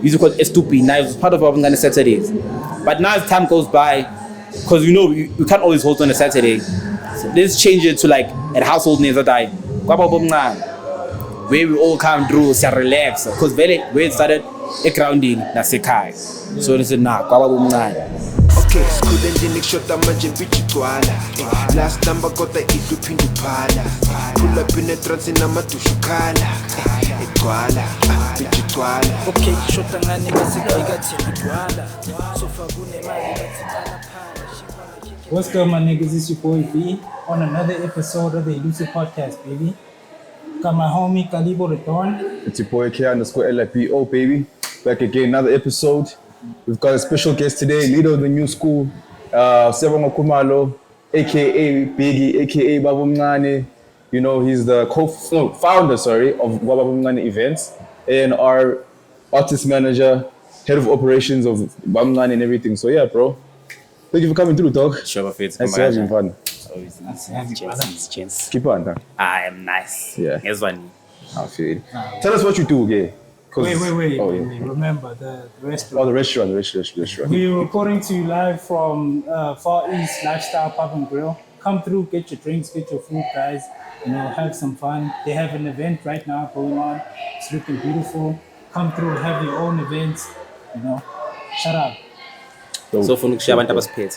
used to call it ESTOEOINI. Now it's part of Bab'Omncane Saturdays. But now as time goes by, because you can't always host on a Saturday. So let's change it to like a household names that I where we all come through, relax. Because where it started, a grounding, that's a kai. So they said, nah, okay, school engine shot manje bichitwala. Last number got the itu pindupala. Pull up in the trance in amatushukala. Etwala, bichitwala. Okay, shot ngane ngesikika tshitwala. So fagune mali batsitala phala. What's good, my niggas? It's your boy B on another episode of the Elusive Podcast, baby. Got my homie Kalibo Return. It's your boy K_LFBO, baby. Back again, another episode. We've got a special guest today, leader of the new school, Bab'Omncane Kumalo, aka Biggie, aka Bab'Omncane. You know, he's the founder, of Bab'Omncane events, and our artist manager, head of operations of Bab'Omncane and everything. So yeah, bro. Thank you for coming through, dog. Sure, nice to have you, fun. Chance. Keep on, huh? I am nice. Yeah. Here's one. I feel it. Tell us what you do, yeah. Wait. Oh, yeah. Remember the restaurant. Oh, the restaurant. We're recording to you live from Far East Lifestyle Pub and Grill. Come through, get your drinks, get your food, guys. You know, have some fun. They have an event right now going on. It's looking beautiful. Come through, have your own events. You know, shut up. So for next year, I want to pay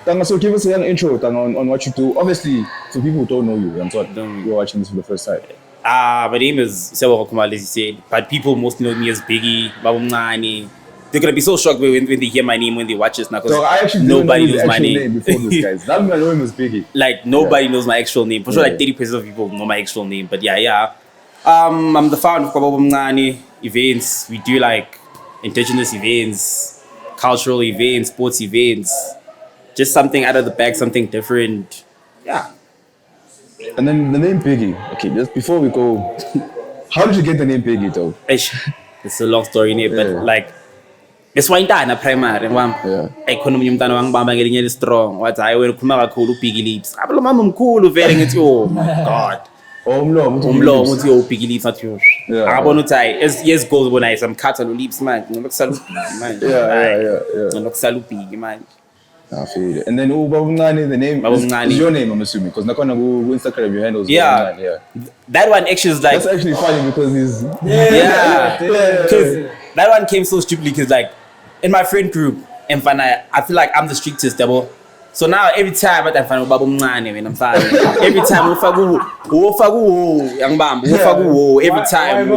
man. So give us a young intro on what you do. Obviously, for people who don't know you, you're watching this for the first time. My name is Sebo Kumalo, as you said, but people mostly know me as Biggie, Bab'Omncane. They're gonna be so shocked when they hear my name when they watch this now, because nobody knows my name before this, guys. Now I know him as Biggie. Like nobody knows my actual name. For sure, like 30% of people know my actual name. But yeah. I'm the founder of Bab'Omncane events. We do like indigenous events, cultural events, sports events. Just something out of the bag, something different. Yeah. And then the name Biggie. Okay, just before we go, how did you get the name Biggie, though? It's a long story, but like, it's why I'm a primary. I couldn't even tell I'm getting strong. What I will come out cool Biggie Lips. I'm cool, very it. Oh my God. Biggie Lips at you. I want to tie. Yes, goes when I some cut on lips, man. You look salute, man. Yeah. You look salute, man. I feel it. And then Bab'Omncane, the name is your name, I'm assuming, because not gonna go Instagram your handles. Yeah. That one actually is like. That's actually funny because he's. Yeah. Because that one came so stupidly because like in my friend group, and I feel like I'm the strictest double. So now every time I find Bab'Omncane when I'm fine. Every time every time.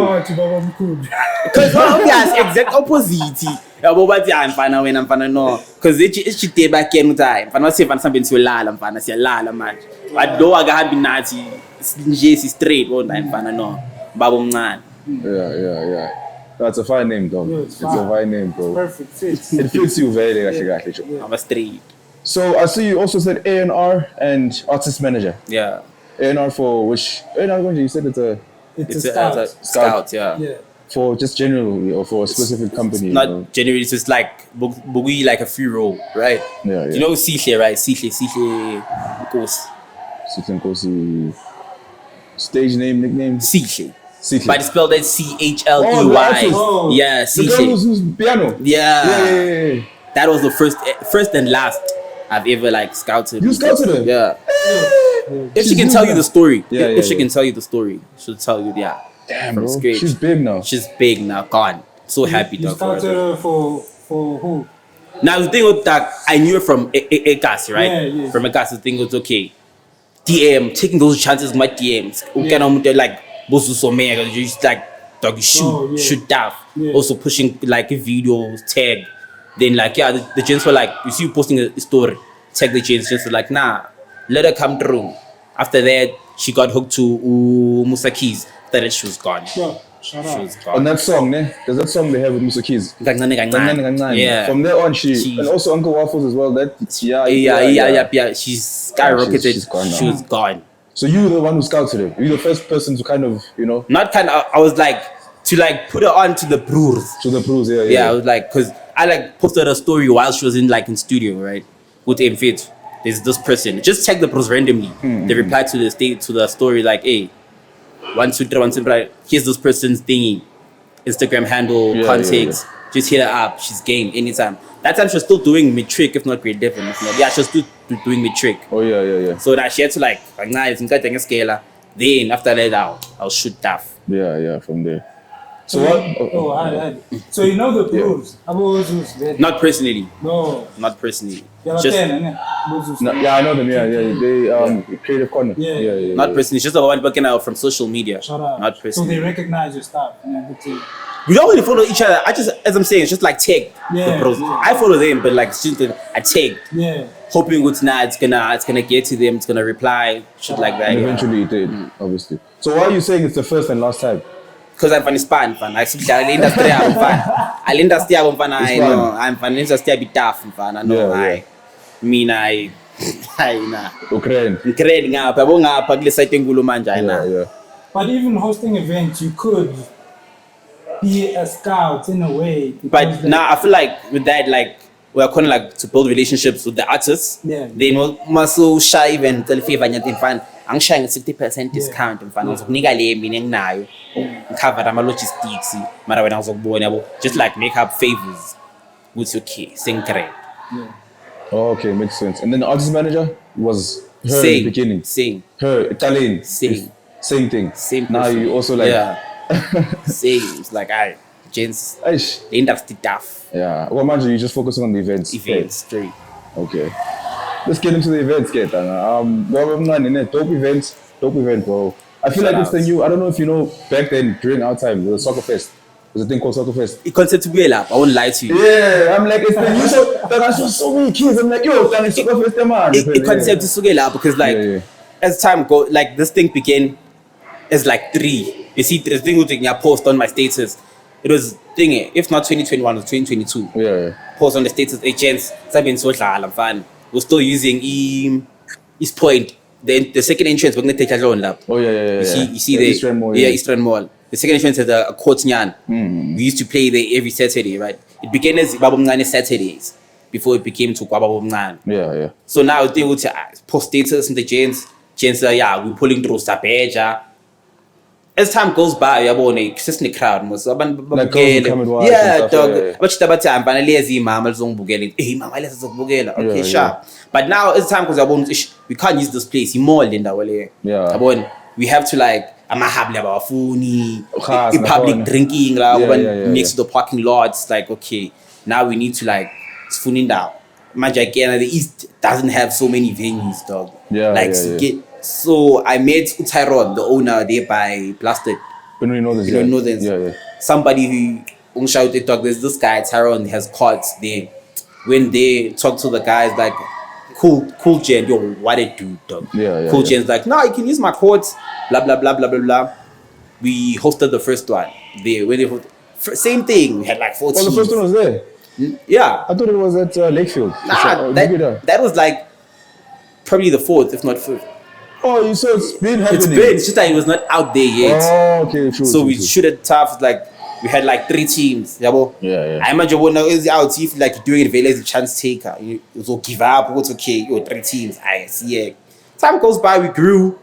Because yes, exact opposite. I'm fine when I'm fine no. Because it's cheated back in time. I'm not saying something to lala, I'm say lala man. But though I got be naughty, it's straight one time fine no. Bab'Omncane. Yeah. That's a fine name, dog. It's a fine name, bro. Perfect fit. It fits you very actually. I'm a straight. So I see you also said A&R and artist manager. Yeah. A&R for which? A&R, you said it's a scout, yeah. For just generally or for a specific company? Not generally, it's just like Bugui, like a free role, right? Yeah. You know Sihle, right? Sihle Nkosi. Sihle Nkosi. Stage name, nickname? Sihle. Sihle. But it's spelled as CHLEY. Oh, yeah, Sihle. The girl who's piano? Yeah. That was the first and last I've ever like scouted. You scouted her? Yeah. If she can tell you the story, if she can tell you the story, she'll tell you, Damn, from bro. scratch. She's big now. She's big now, gone. So happy. You scouted her for who? Now the thing was that I knew her from Ekas, right? Yeah. From Ekas, the thing was okay. DM, taking those chances, my DMs. They're like, Bosu just like, dog, shoot down. Yeah. Also pushing like videos, tag. Then like, the gents were like, you see you posting a story, tag the gents, just like, nah, let her come through. After that, she got hooked to Musa Keys. After that, she was gone. Bro, shut up. She was gone. On that song, there's that song they have with Musa Keys. Yeah. From there on, and also Uncle Waffles as well. Yeah. She's skyrocketed. She's gone now. She was gone. So you were the one who scouted her. You were the first person to kind of, Not kind of. I was like to like put her on to the Brewers. To the Brewers, yeah. Yeah, I was like, cause I like posted a story while she was in studio, right, with There's this person. Just check the Brewers randomly. They replied to the story like, hey, 123 here's this person's thingy, Instagram handle, contacts. Just hit her up. She's game anytime. That time she was still doing metric, if not grade 11. Yeah, she was still doing metric. Oh yeah. So that she had to like nice and a scaler. Then after that, I'll shoot tough. Yeah, from there. So So you know the rules. Not personally. No. Not personally. Just, yeah, I know them. Yeah. They creative corner. Yeah. Not personally. It's just about working out from social media. Shut up. Not personally. So they recognize your stuff. We don't really follow each other. I just, as I'm saying, it's just like tag the pros. I follow them, but like I tag. Yeah. Hoping it's gonna get to them. It's gonna reply. Shit like that. And eventually it did, obviously. So why are you saying it's the first and last time? Because I'm from Spain, fan. I see the industry. I'm fan. I industry. I'm fan. I know. I'm fan. Industry be tough, fan. I know. I nah. Ukraine. Ukraine nga pa bo nga pag site ngulo manje na. Yeah. But even hosting events, you could be a scout in a way. But now I feel like with that, like we're kind of like to build relationships with the artists. Yeah. They know muscle shy even tell favor anything fan. I'm sharing a 60% discount in fan. Nigga le meaning now. Cover my logistics. Mara when I was born, just like make up favors. What's okay? Sing great. Yeah. Oh, okay, makes sense. And then the artist manager was her Same. in the beginning. Same. Her Italian. Same thing. Same. Now person. you also like same. It's like gents. Aish. The industry tough. Yeah. Well, imagine you just focusing on the events. Straight. Okay. Let's get into the events, Bab'Omncane, dope event, bro. I feel like it's the new. I don't know if you know. Back then, during our time, there was Soccer Fest. There's a thing called Soccer Fest. It concept to be up. I won't lie to you. Yeah, I'm like, it's the new. I saw so many kids. I'm like, yo, it's Soccer Fest, man. It concept to sugela because like as time go, like this thing began as like 3. You see, the thing with your post on my status. It was thingy. If not 2021, it was 2022. Yeah. Post on the status. Agents. Sabin social. I'm fine. We're still using East Point. Then the second entrance we're gonna take a loan lap. Oh yeah. You see there. Eastern Mall. Eastern Mall. The second entrance is a court nyan. We used to play there every Saturday, right? It began as Bab'Omncane Saturdays before it became to Bab'Omncane. Yeah. So now they would post status in the gents we're pulling through Sabeja. As time goes by, it's just in the crowd. Like girls come and watch and stuff, Okay, sure. But now as time goes on, we can't use this place. We have to like public drinking next to the parking lots. Like, okay, now we need to like spooning down. Imagine again, the East doesn't have so many venues, dog. So I met Tyrone, the owner there by Blasted. You don't know this. Yeah. Somebody who shouted, dog, there's this guy, Tyrone, has courts there. When they talk to the guys, like, cool Jen, yo, what it do, dog? Cool Jen's like, no, you can use my courts, blah, blah, blah, blah, blah, blah. We hosted the first one. Same thing, we had like 14. Oh, the first one was there? Yeah. I thought it was at Lakefield. Nah, that was like probably the 4th, if not 5th. Oh, you said it's been happening. It's just that it was not out there yet. Oh, okay, true. So we shoot it tough. Like we had like 3 teams. Yeah. I imagine when it's out, if like doing it as a chance taker, you will give up. What's okay? 3 teams. I see it. Time goes by, we grew.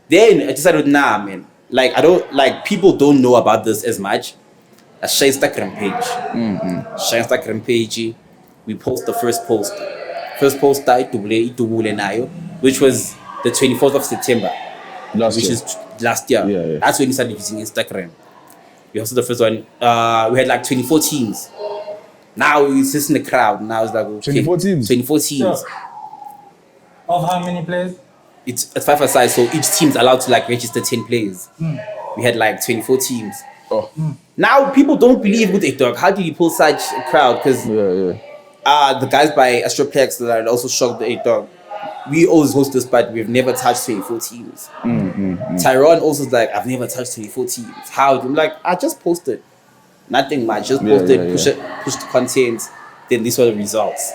Then I decided, nah, man. Like people don't know about this as much. A Instagram page. Instagram page. We post the first post. First post which was the 24th of September, which is last year. Yeah. That's when we started using Instagram. We hosted the first one. We had like 24 teams. Now it's just in the crowd. Now it's like okay, 24 teams. 24 teams. Sure. Of how many players? It's 5-a-side, so each team's allowed to like register 10 players. We had like 24 teams. Oh. Now people don't believe with it, dog. How did you pull such a crowd? Because the guys by Astroplex that are also shocked the 8 dog. We always host this, but we've never touched 24 teams. Tyrone also is like, I've never touched 24 teams. How? I'm like, I just posted. Nothing much. Just posted, pushed content. Then these were the results.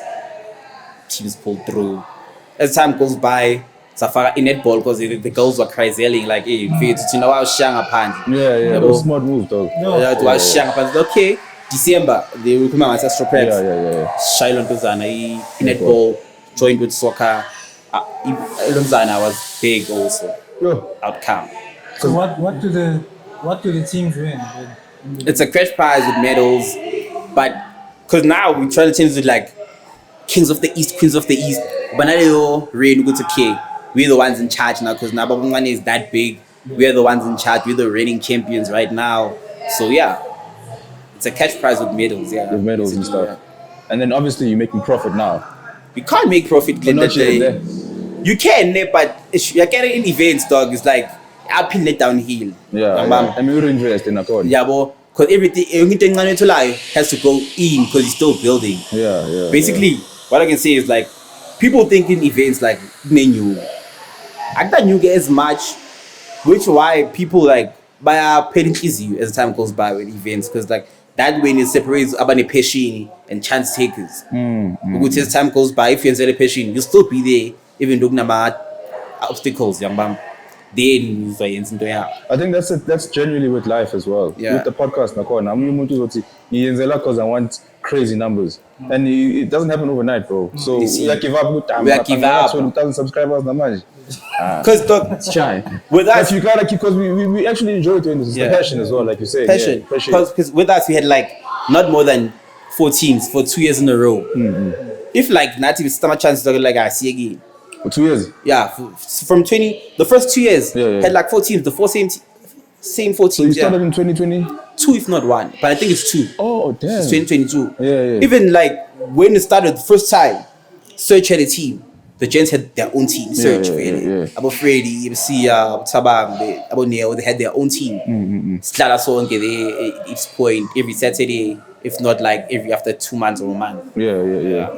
Teams pulled through. As time goes by, Safara in netball because the girls were crazy, yelling like, hey, you know, I was shang upon. Yeah, that was smart move, dog. Okay, December, they will come out as Astroprex. Yeah. Shailon Tuzana, netball, joined with soccer. Lumzana was big also. Outcome. So what do the teams win? It's a cash prize with medals, but because now we try to change it like Kings of the East, Queens of the East. But now reign go to K. We're the ones in charge now because now Bab'Omncane is that big. We're the ones in charge. We're the reigning champions right now. So yeah, it's a cash prize with medals. Yeah, With medals and stuff. And then obviously you're making profit now. You can't make profit. But not yet there. You can, but you're getting in events, dog. It's like uphill and downhill. Yeah. And we're invest in accord. Yeah, because everything has to go in because it's still building. Yeah. Basically, what I can say is like people think in events like new. I don't new get as much, which why people like by paying easy as time goes by with events because like that way it separates abane passion and chance takers. Which as time goes by, if you're in passion, you'll still be there even though number obstacles, young man. Then I think that's generally with life as well. Yeah. With the podcast, because I want crazy numbers, and it doesn't happen overnight, bro. So we give up. We give up. 1,000 subscribers, because with us, you gotta keep because we actually enjoy doing this. It's the passion as well, like you say. Passion. Because with us we had like not more than 4 teams for 2 years in a row. If like not even stomach chance to like I see again. For 2 years? Yeah, from the first 2 years had like 4 teams, the same 4 teams. So you started in 2020? 2 if not 1, but I think it's 2. Oh damn! It's 2022. Yeah. Even like when it started the first time, Search had a team. The gents had their own team. Search, About Freddy, Tabang, about Neo, they had their own team. Slala Song, each point every Saturday, if not like every after 2 months or a month. Yeah.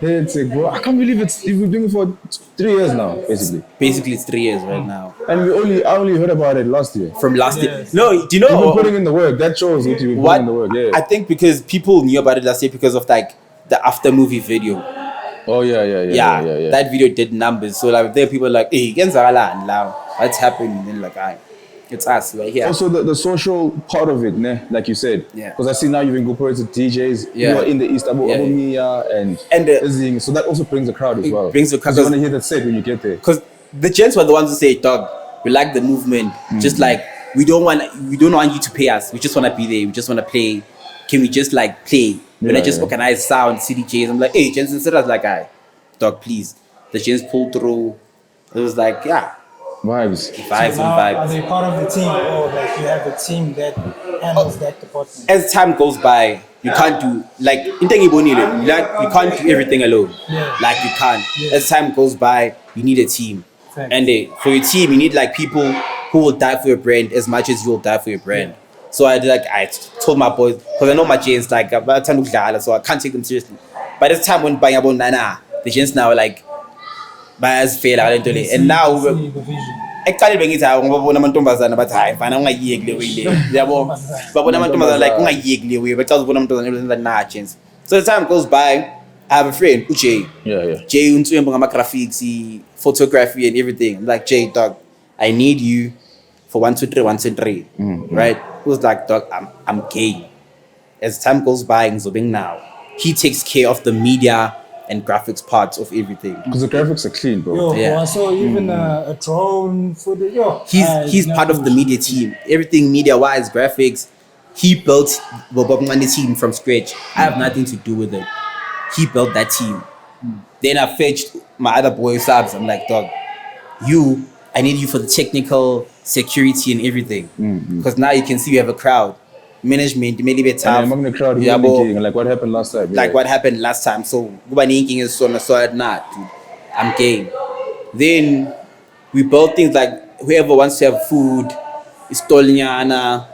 It's like, bro, I can't believe we've been doing it for 3 years now, basically. Basically, it's 3 years right now. And I only heard about it last year. From last year. No, do you know? You've been putting in the work. That shows that you've been putting in the work. Yeah. I think because people knew about it last year because of like the after movie video. Oh yeah. That video did numbers. So like there are people like, hey, what's happening? And then like, it's us right here. Also the social part of it, like you said. Yeah. Because I see now you've incorporated DJs. Yeah. You are in the East and everything. So that also brings the crowd as well. Brings the crowd. You want to hear that said when you get there. Because the gents were the ones who say, dog, we like the movement. Just like we don't want you to pay us. We just want to be there. We just want to play. Can we just like play? When I just organize sound, CDJs, I'm like, hey, gents, instead of like, dog, please. The gents pulled through. It was like, Vibes. Are they part of the team or like you have a team that handles that department? As time goes by, you can't do like you can't do everything alone. Like you can't. As time goes by, you need a team. Thanks. And for your team, you need like people who will die for your brand as much as you will die for your brand. So I told my boys, because I know my Janes like about time so I can't take them seriously. By this time when buying about the Janes now like buyers fail out into it. And now actually bengithi ngibona amantombazana bathi hayi mfana ungayiyeki le way le yabo babona amantombazana like ungayiyeki le way bathi uzobona amantombazana na chance. So the time goes by, I have a friend Jay. Jay untwembo ngama graphics, photography and everything. I'm like, Jay, dog, I need you for 1 2 3 right? He was like, dog, I'm gay. As time goes by, now he takes care of the media and graphics parts of everything. Because the graphics are clean, bro. I saw even a drone footage. He's part of the media team. Everything media-wise, graphics. He built the Bab'Omncane team from scratch. I have nothing to do with it. He built that team. Then I fetched my other boy subs. I'm like, dog, I need you for the technical security and everything. Because now you can see you have a crowd. Management, maybe better. Among the crowd, like what happened last time. Like what happened last time. So, is so not. I'm game. Then we build things like whoever wants to have food, istoliana,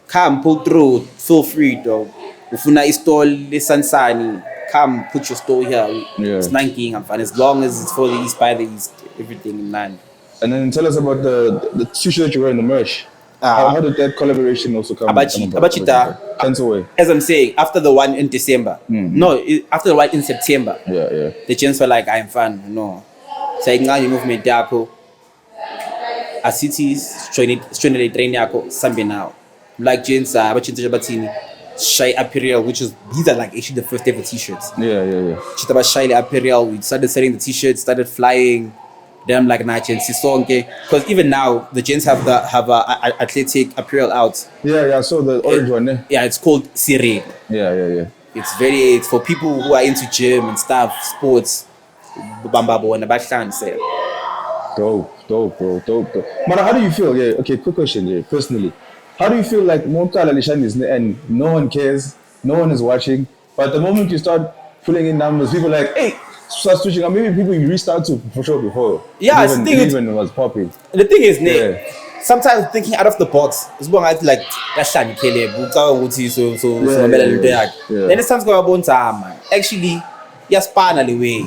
come pull through, feel free, dog. Ufuna istol Sansani, come put your store here. It's nanking, I'm fine. As long as it's for the East, by the East, everything in line. And then tell us about the t-shirt that you're wearing, the merch. How did that collaboration also come about? As I'm saying, after the one in December. After the one in September. The chance were like, I'm fun. Saying now you movement yako. A cities train yako sambe now. Like James Batini, Shy Apparel, which is these are like actually the first ever t-shirts. Chitaba Shy Apparel, we started selling the t-shirts, started flying. Then I'm like, nah, gents, okay. Because even now the gents have a athletic apparel out. Yeah, I saw the orange one. Yeah, it's called Siri. Yeah. It's for people who are into gym and stuff, sports. Bambabo and the backstand say. Dope, bro. Man, how do you feel? Yeah, okay, quick question, yeah, personally. How do you feel like Mokala Lishan is and no one cares, no one is watching, but the moment you start pulling in numbers, people are like, hey, start switching up. Maybe people you reached out to for sure before. Yeah, even was popping. The thing is, sometimes thinking out of the box is more like Then it's time to go about time. Actually, yes, finally way.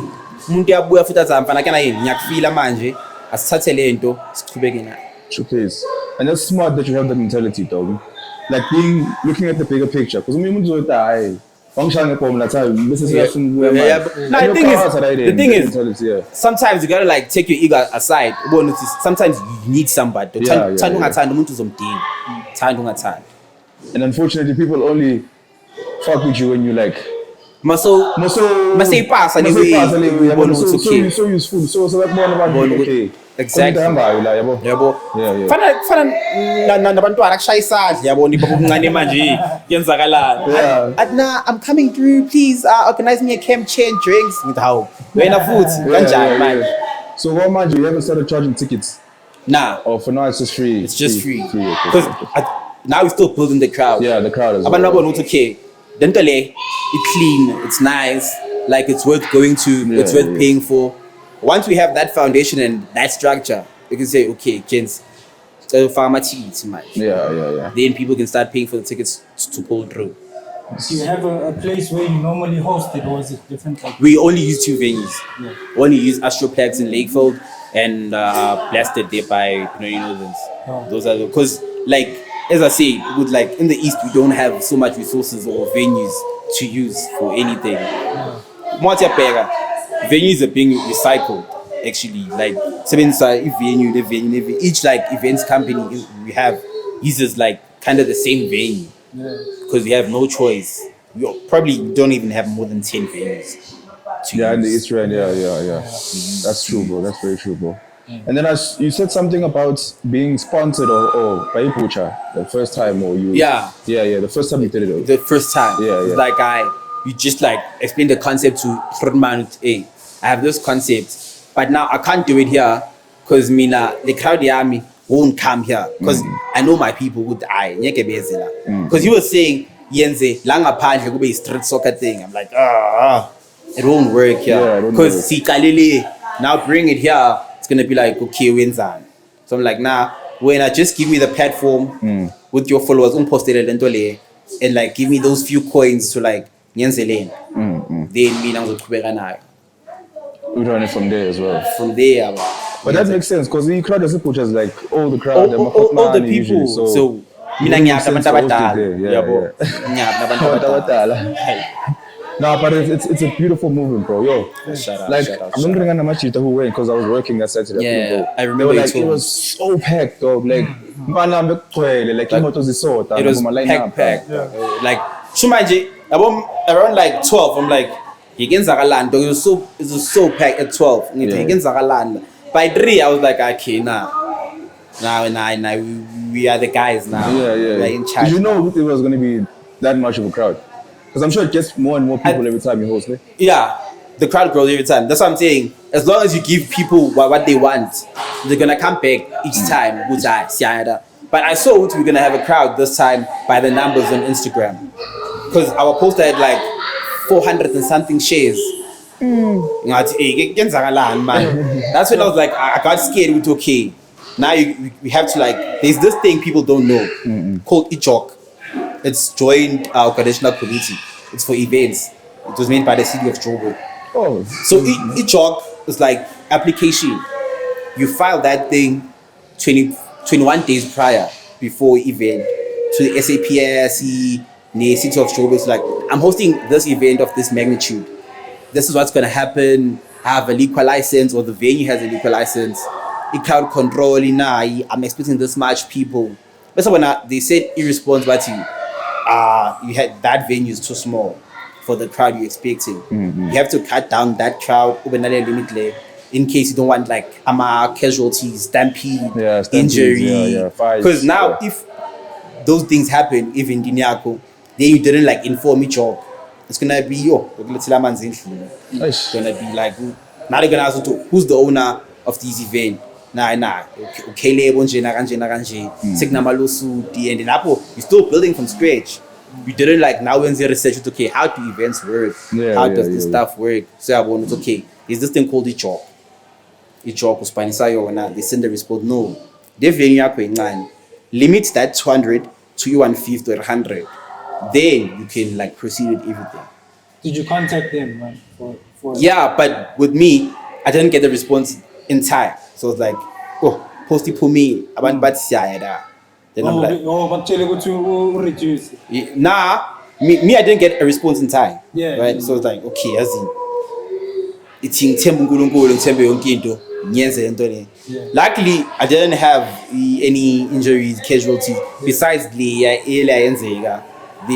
Umuntu yabuya futhi azamfana kana yini ngiyakufila manje asithathe lento siqhubeke nayo. True case. And that's smart that you have that mentality, dog. Like looking at the bigger picture. Because umuntu uzothi the thing is, sometimes you gotta like take your ego aside. Sometimes you need somebody. And unfortunately, people only fuck with you when you like. So useful. So that's more about okay. Exactly. I'm coming through, please organize me a camp chain drinks with how So what mind you haven't started charging tickets? Nah. Or for now it's just free. It's just free. Because now we're still building the crowd. Yeah, the crowd as well. It's clean, it's nice, like it's worth going to, it's worth paying for. Once we have that foundation and that structure, we can say, okay, gents, yeah. Then people can start paying for the tickets to pull through. Do you have a place where you normally host it, or is it different? We only use 2 venues. Yeah. We only use Astroplex in Lakefield and Blasted there by Those are because, like, as I say, with like in the East, we don't have so much resources or venues to use for anything. Venues are being recycled, actually. Like, each like events company we have uses like kind of the same venue because we have no choice. We probably don't even have more than 10 venues. In the East Rand, yeah. That's true, bro. That's very true, bro. And then you said something about being sponsored or by Pucha the first time, or you. Yeah, the first time you did it. The first time. Yeah. Like you just like explain the concept to Frontman. Hey, I have this concept, but now I can't do it here because the crowd army won't come here because I know my people would die. Because you were saying Yenze langa panje kube street soccer thing. I'm like, it won't work here because now bring it here. Gonna be like, okay, wins on. So I'm like, nah, when I just give me the platform with your followers, and like give me those few coins to like Nyenzelene. Then me now we run it from there as well. From there, but that makes sense because the crowd doesn't push us like all the crowd, all the people. So No, but it's a beautiful movement, bro. Yo, shout out. I'm not gonna much who went because I was working that Saturday. Yeah, I remember it was so packed, dog. Like, it was packed. Like, Shumaji, around like 12, I'm like, it was so packed at 12. By 3, I was like, okay, nah, we are the guys now. Yeah. Like in charge. Did you know it was gonna be that much of a crowd? Because I'm sure it gets more and more people every time you host it. Yeah, the crowd grows every time. That's what I'm saying. As long as you give people what they want, they're gonna come back each time. But I saw we're gonna have a crowd this time by the numbers on Instagram. Because our poster had like 400 and something shares. That's when I was like, I got scared with okay. Now we have to like, there's this thing people don't know called EJOC. It's joined our traditional committee. It's for events. It was made by the city of Joburg. Oh. So EJOC is like application. You file that thing 21 days prior before event to the SAPS, the city of Joburg. It's like, I'm hosting this event of this magnitude. This is what's going to happen. I have a liquor license, or the venue has a liquor license. The crowd control, I'm expecting this much people. But so when they said irresponsibility, you had that venue is too small for the crowd you're expecting. You have to cut down that crowd, in case you don't want like casualties, stampede, Stampedes, injury. fights, Because now if those things happen, even in Yako, then you didn't like inform each other. It's gonna be it's gonna be like now they're gonna ask you who's the owner of this event. Okay, label kanje. Signal lawsuit, and then Apple, you're still building from scratch. You didn't like now when they research it, okay, how do events work? How does this stuff work? So I want okay, is this thing called a chalk? A chalk was Spanish, they send the response, no. They limit that 200 to 150 or 100. Then you can like proceed with everything. Did you contact them, man? For Yeah, but with me, I didn't get the response in time. So it's like, posty for me, about then I'm like, but tell you to reduce. nah, me, I didn't get a response in time. Yeah. Right. So it's like, okay, as in, it's in Tembu and Tembe Yonkinto. Luckily, I didn't have any injuries, casualties besides the then I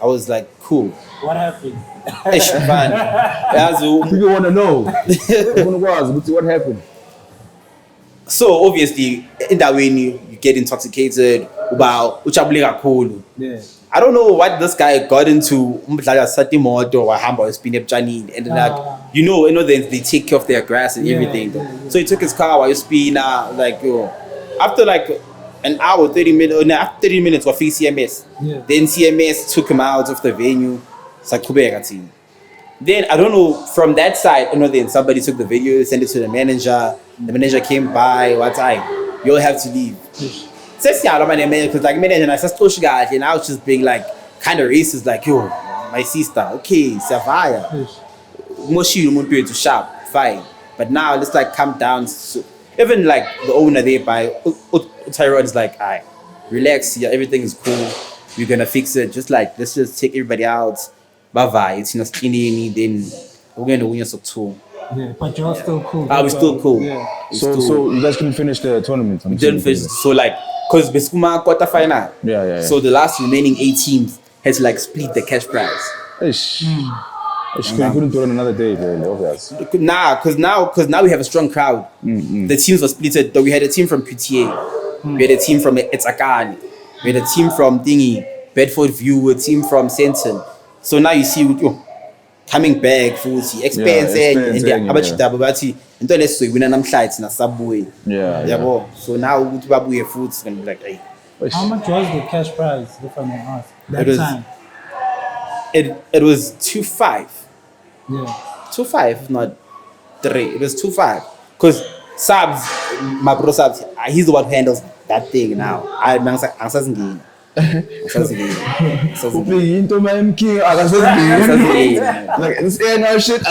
was like, cool. What happened? People want to know. What happened? So obviously, in that way, you get intoxicated. Yeah. I don't know what this guy got into. And then they take care of their grass and everything. So he took his car while you're speeding after like an hour, 30 minutes, after 30 minutes, we fixed CMS. Yeah. Then CMS took him out of the venue. Then I don't know, from that side, then somebody took the video, sent it to the manager. The manager came by, what time? You'll have to leave. Because like manager, and I was just being like kind of racist, like, yo, my sister, okay, Savaya. Moshi to shop, fine. But now let's like calm down. So, even like the owner there by Tyrod is like, alright, relax, yeah, everything is cool. We're gonna fix it. Just like let's just take everybody out. Bye-bye. It's not skinny, then we're gonna win us up too. Yeah, but you're still cool. We're still cool. Yeah. So you guys couldn't finish the tournament? We didn't finish. So like, cause Beskuma quarter final. Yeah. So the last remaining 8 teams had to like split the cash prize. You couldn't do it on another day, really, obvious. Cause now we have a strong crowd. The teams were splitted. We had a team from PTA, we had a team from Etzakani, we had a team from Bedford View, a team from Senton. So now you see coming back for experience and until let's say we flights in a subway. So now we babuye food is gonna be like, hey. How much was the cash prize, if I may ask? That time? It was 2.5. Yeah. 2.5, not 3. It was 2.5. Because Sabs, my bro Sabs, he's the one who handles that thing now. I'm saying. Like this ain't shit.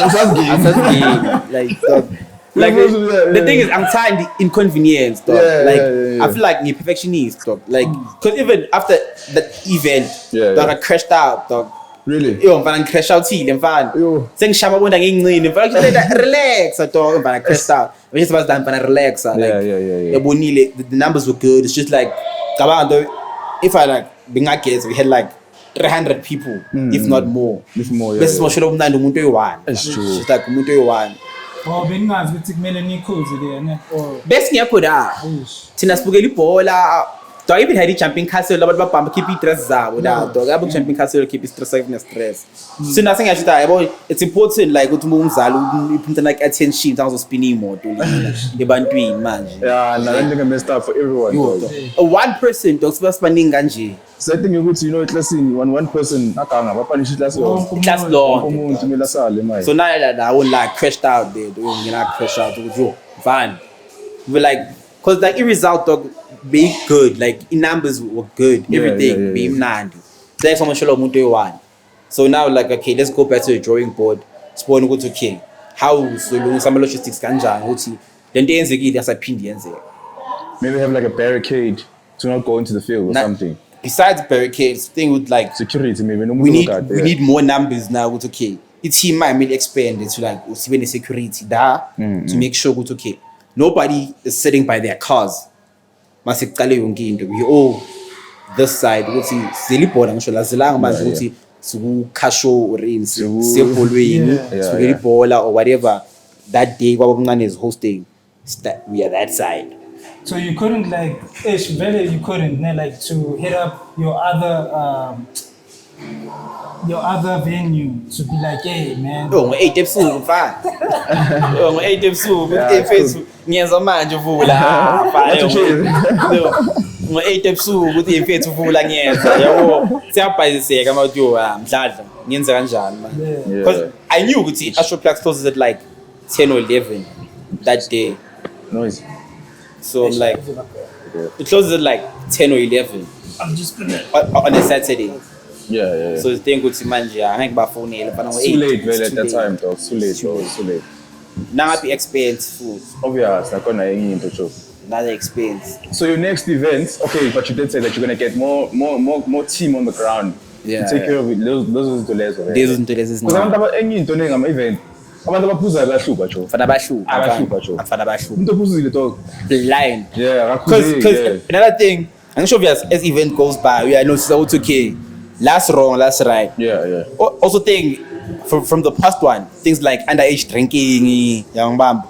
Like the thing is, I'm tired of the inconvenience, dog. I feel like you're perfectionist, dog. Like, because even after that event, dog, I crashed out, dog. Really? Yo, I'm crash out here, I'm fine. Saying Shama won't relax, dog, I crashed out. I'm just about to relax. The numbers were good. It's just like, if I like being guess, we had like 300 people, if not more. Best is should have done the one. It's true. It's like one. Oh, being nice, we take many calls today, Best near Koda. Tina Spugeli Pola. Do I even had the champion castle about Bamba keep it stress? Dog, I champion castle keep it stress. So nothing I should about it's important like go to Mumzalu, put like attention, terms of spinning more to the bantwin man. Yeah, and I think I messed up for everyone. One person talks about spending ganji. So I think you know it's one person class long. So now that I won't like crashed out there, crash out to fine. But like, cause like it result dog be good, like in numbers were good, everything be nandi. That's how much one. So now like okay, let's go back to the drawing board. Spawn go to okay. How so long some logistics kanjani? Then the NZG there's a pin the NZ. Maybe have like a barricade to not go into the field or something. Besides barricades, thing with like security, maybe no we need more numbers now with okay. It's team might really expand it to like the security there to make sure it's okay. Nobody is sitting by their cars. We all this side silipona ngisho la zilanga manje ukuthi siku casho or in sepolweni siku or whatever that day Bab'Omncane is hosting, we are that side. So you couldn't like, you couldn't like to hit up your other venue to be like, hey man. Ngo-8 ebusuku mfana. Ngo-8 ebusuku ukuthi Facebook ngiyenza manje uvula mfana. Ngo-8 ebusuku ukuthi imfethu uvula ngiyenza yabo. Siyabhayiseka mawuthi mdladla ngiyenza kanjani man. Because I knew ukuthi Astroplex closes at like 10 or 11 that day. Noise. So I'm like, it closes at like 10 or 11. I'm just gonna on a Saturday. Yeah. So the thing with manje angeke bafonele mfana It's too late really at that time though. It's too late. Now be expense food. Obvious, nakhona enye into joke. Another expense. So your next event, okay, but you did say that you're gonna get more team on the ground. Yeah. To take care of it. Those into less. Those into less. Because abantu enye into ngama event. Abantu abaphuza bayahlupa jo. Mfana bahlupa. Mfana bahlupa. Umuntu ophuzile dog. Blind. Yeah, because another thing, I'm sure as event goes by, we are noticing it's okay. Last wrong, last right. Yeah. Also think from the past one, things like underage drinking, young bam,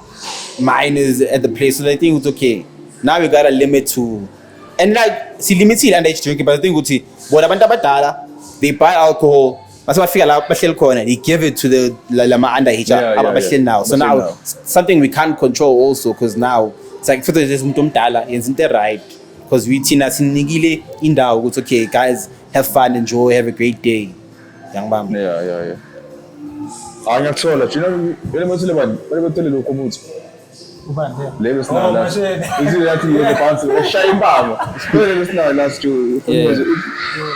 minors at the place, so I think it's okay. Now we got a limit to, and like see limited underage drinking, but I think it's what abantu abadala, they buy alcohol. That's why I feel like they give it to the underage now. So now something we can't control also, because now it's like for the mdala isn't that right? Because we tina sinigile indawo, it's okay, guys. Have fun, enjoy, have a great day. Young man. Yeah. Ngiyakuthola, you know, wena lokho muthi. Ubande. Lelo sina la. Uthi yathi the bouncer, eshaya imbama. Lelo sina last year.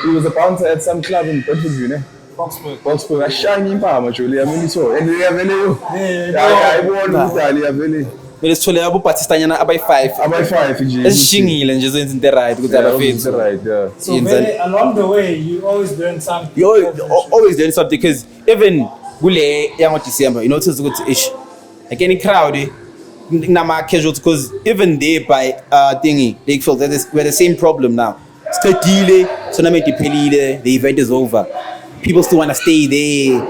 He was a bouncer at some club in Bedfordview, ne? Boxburg. Ashaya imbama Julie, yamini so. And yavele yo. Yeah, ayibona ukuthi yavele. Mele sithole abo participants Abayi-5 nje. Esishingile nje zenza into right ukuthi abafethu. Right, yeah. So along the way, you always learn something. You always doing something, because even kule yango December, you notice ukuthi ish like any crowd nama casuals, because even they by thingy they feel that we're the same problem now. Stadile tournament iphelile, the event is over. People still want to stay there.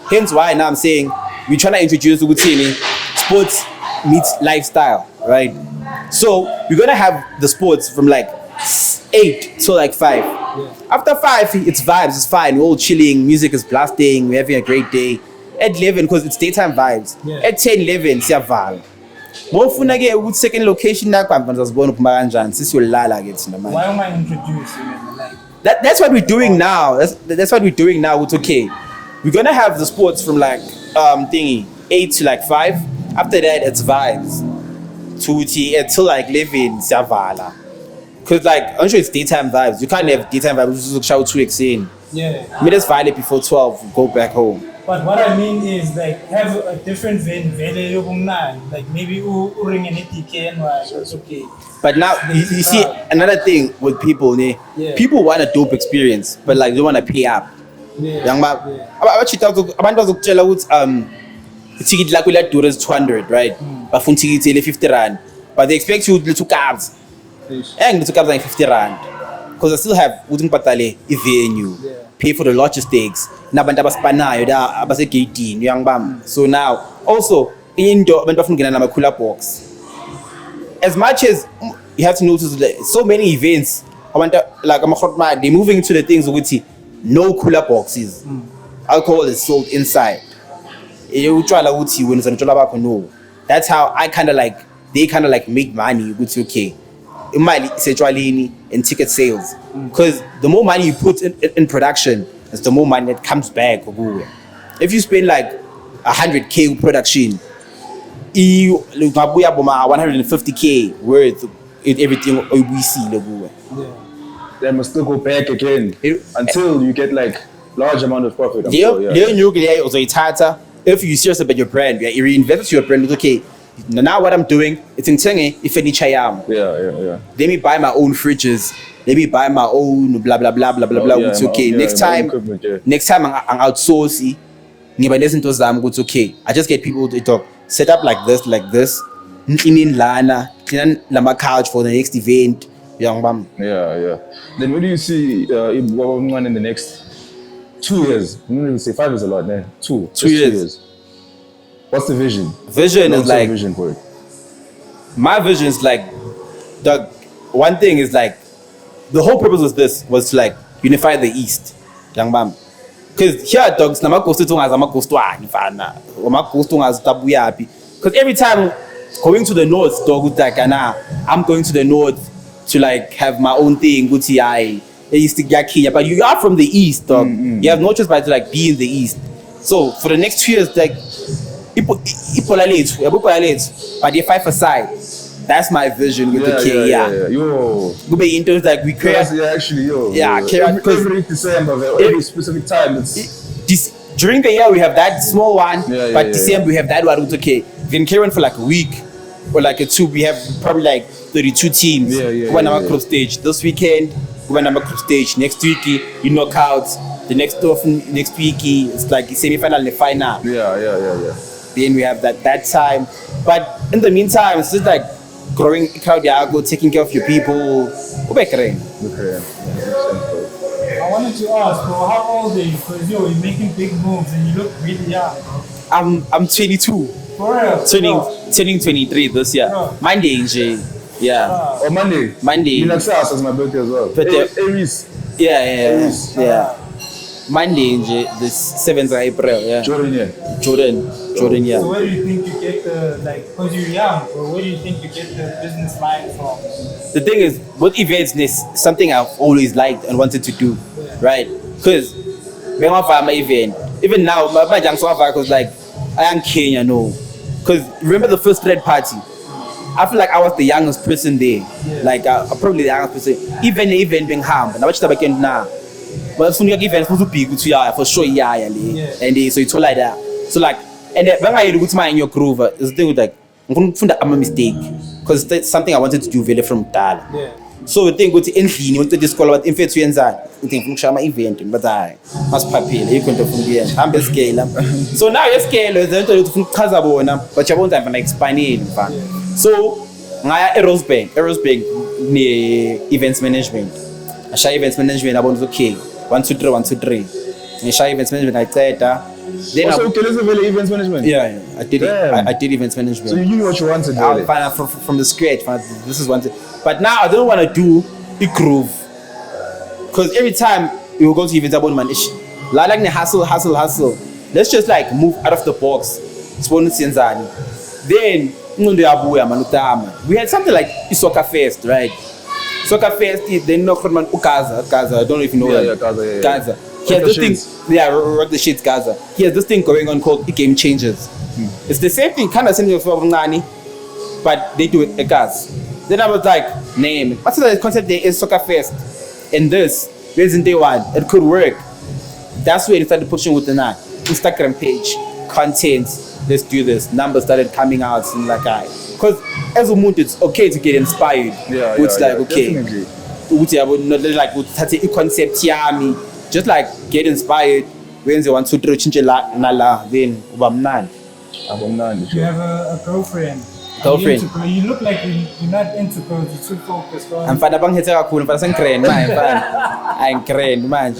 Hence why now I'm saying we're trying to introduce ukuthi sports meets lifestyle, right? So we're gonna have the sports from like 8 to like 5. Yeah. After 5, it's vibes, it's fine. We're all chilling, music is blasting, we're having a great day. At 11, because it's daytime vibes. Yeah. At 10, 11, siyavala. Mofuna ke ukuthi second location nakho amfana sasibona uphuma kanjani sisiyolala ke thina manje. Why am I introducing like that's what we're doing now. That's what we're doing now. It's okay. We're gonna have the sports from like 8 to like 5. After that, it's vibes. Until like 11, siyavala. Because like, I'm sure it's daytime vibes. You can't have daytime vibes, which is shout 2x in. Yeah. I mean, let's violate before 12, go back home. But what I mean is like, have a different venue, like maybe ring an ETK, it's okay. But now, you see, another thing with people, people want a dope experience, but like, they want to pay up. Young man, ticket like we let do is 200, right? But for ticket 50 rand. But they expect you to cabs. And the cabs like 50 rand. Because I still have wouldn't patale a venue. Pay for the logistics. Nabanda baspana, yoda abase gating, young bam. So now also indoor cooler box. As much as you have to notice that so many events, I want like they're moving into the things with no cooler boxes. Alcohol is sold inside. That's how I kind of like, they kind of like make money. Okay, in ticket sales, because the more money you put in production, it's the more money that comes back. If you spend like 100K production, you 150K worth in everything we see. They must still go back again until you get like large amount of profit. If you're serious about your brand, you reinvest your brand. Okay, now what I'm doing, it's in furniture. Yeah. Let me buy my own fridges. Let me buy my own blah blah blah blah blah blah. It's okay. Next time I'm outsourcing. It's okay. I just get people to talk. Set up like this. In lana, clean lama couch for the next event. Young bam. Yeah. Then what do you see Bab'Omncane in the next 2 years? I'm not even say 5 is a lot, man. 2 years. What's the vision? Vision is Long-term like vision for it. my vision is like the one thing is like the whole purpose of this was to like unify the East, young man. Because here dogs because every time going to the north dog like I'm going to the north to like have my own thing but you are from the East dog. You have no choice but to like be in the East. So for the next 2 years like but if I aside, that's my vision with the K. Yo. Go be into like we create. Actually, yo. Every December, every specific time. During the year we have that small one, but December we have that one. It's okay. Then carry on for like a week or like a 2. We have probably like 32 teams. When I'm group stage this weekend, when I'm group stage next week, you knock out. The next week it's like semi-final and the final. Then we have that time, but in the meantime it's just like growing crowd, taking care of your people. I wanted to ask, bro, how old are you? Because you're making big moves and you look really young. I'm 22. For real? Turning 23 this year. Monday, NJ. Yeah. Oh, Monday. As my birthday as well. Aries. Yeah. Monday, NJ, the 7th of April. Yeah. Jordan, yeah. So where do you think you get the, like, because you're young, bro, where do you think you get the business mind from? The thing is, with events, is something I've always liked and wanted to do, right? Because when I find my event, even now, my young was like, I am Kenya, no. Because remember the first Red Party? I feel like I was the youngest person there. Like, probably the youngest person. Even the event being harmed. Now, what you now? But as soon as you event, for sure, and so it's all like that. So, like, and when I look at my in your groove, it's the thing with like, I'm a mistake. Because that's something I wanted to do really from Dala. So the thing with the ending, you want to discover what infection you think from my event, but I must papil, you can do from the end. I'm the scale. So now your scale is from Kazabona, but you won't have an expanding. So I Aerosbank near events management. I share events management, I want okay. 1, 2, 3, 1, 2, 3. I share events management, I said that. Then also, events management? Yeah, I did it. I did events management. So you knew what you wanted to do? From the scratch, this is one thing. But now I don't want to do the groove. Because every time you go to events, about man, like the hustle. Let's just like move out of the box. Then, we had something like Soccer Fest, right? Soccer Fest, then no man Gaza. I don't know if you know Gaza. He has this thing, rock the shit, Gaza. He has this thing going on called Game Changers. It's the same thing, kind of similar to Bab'Omncane, but they do it at Gaza. Then I was like, name. What's the concept there is Soccer Fest. And this, isn't day one. It could work. That's where they started pushing with the Instagram page, content. Let's do this. Numbers started coming out and like, because as a mood, it's okay to get inspired. It's like okay, like a concept yami. Just like get inspired. When they want to do change nala, then Bab'Omncane. You have a girlfriend. You look like you're not into girls. You're too focused on. I'm fine. I'm grand, man.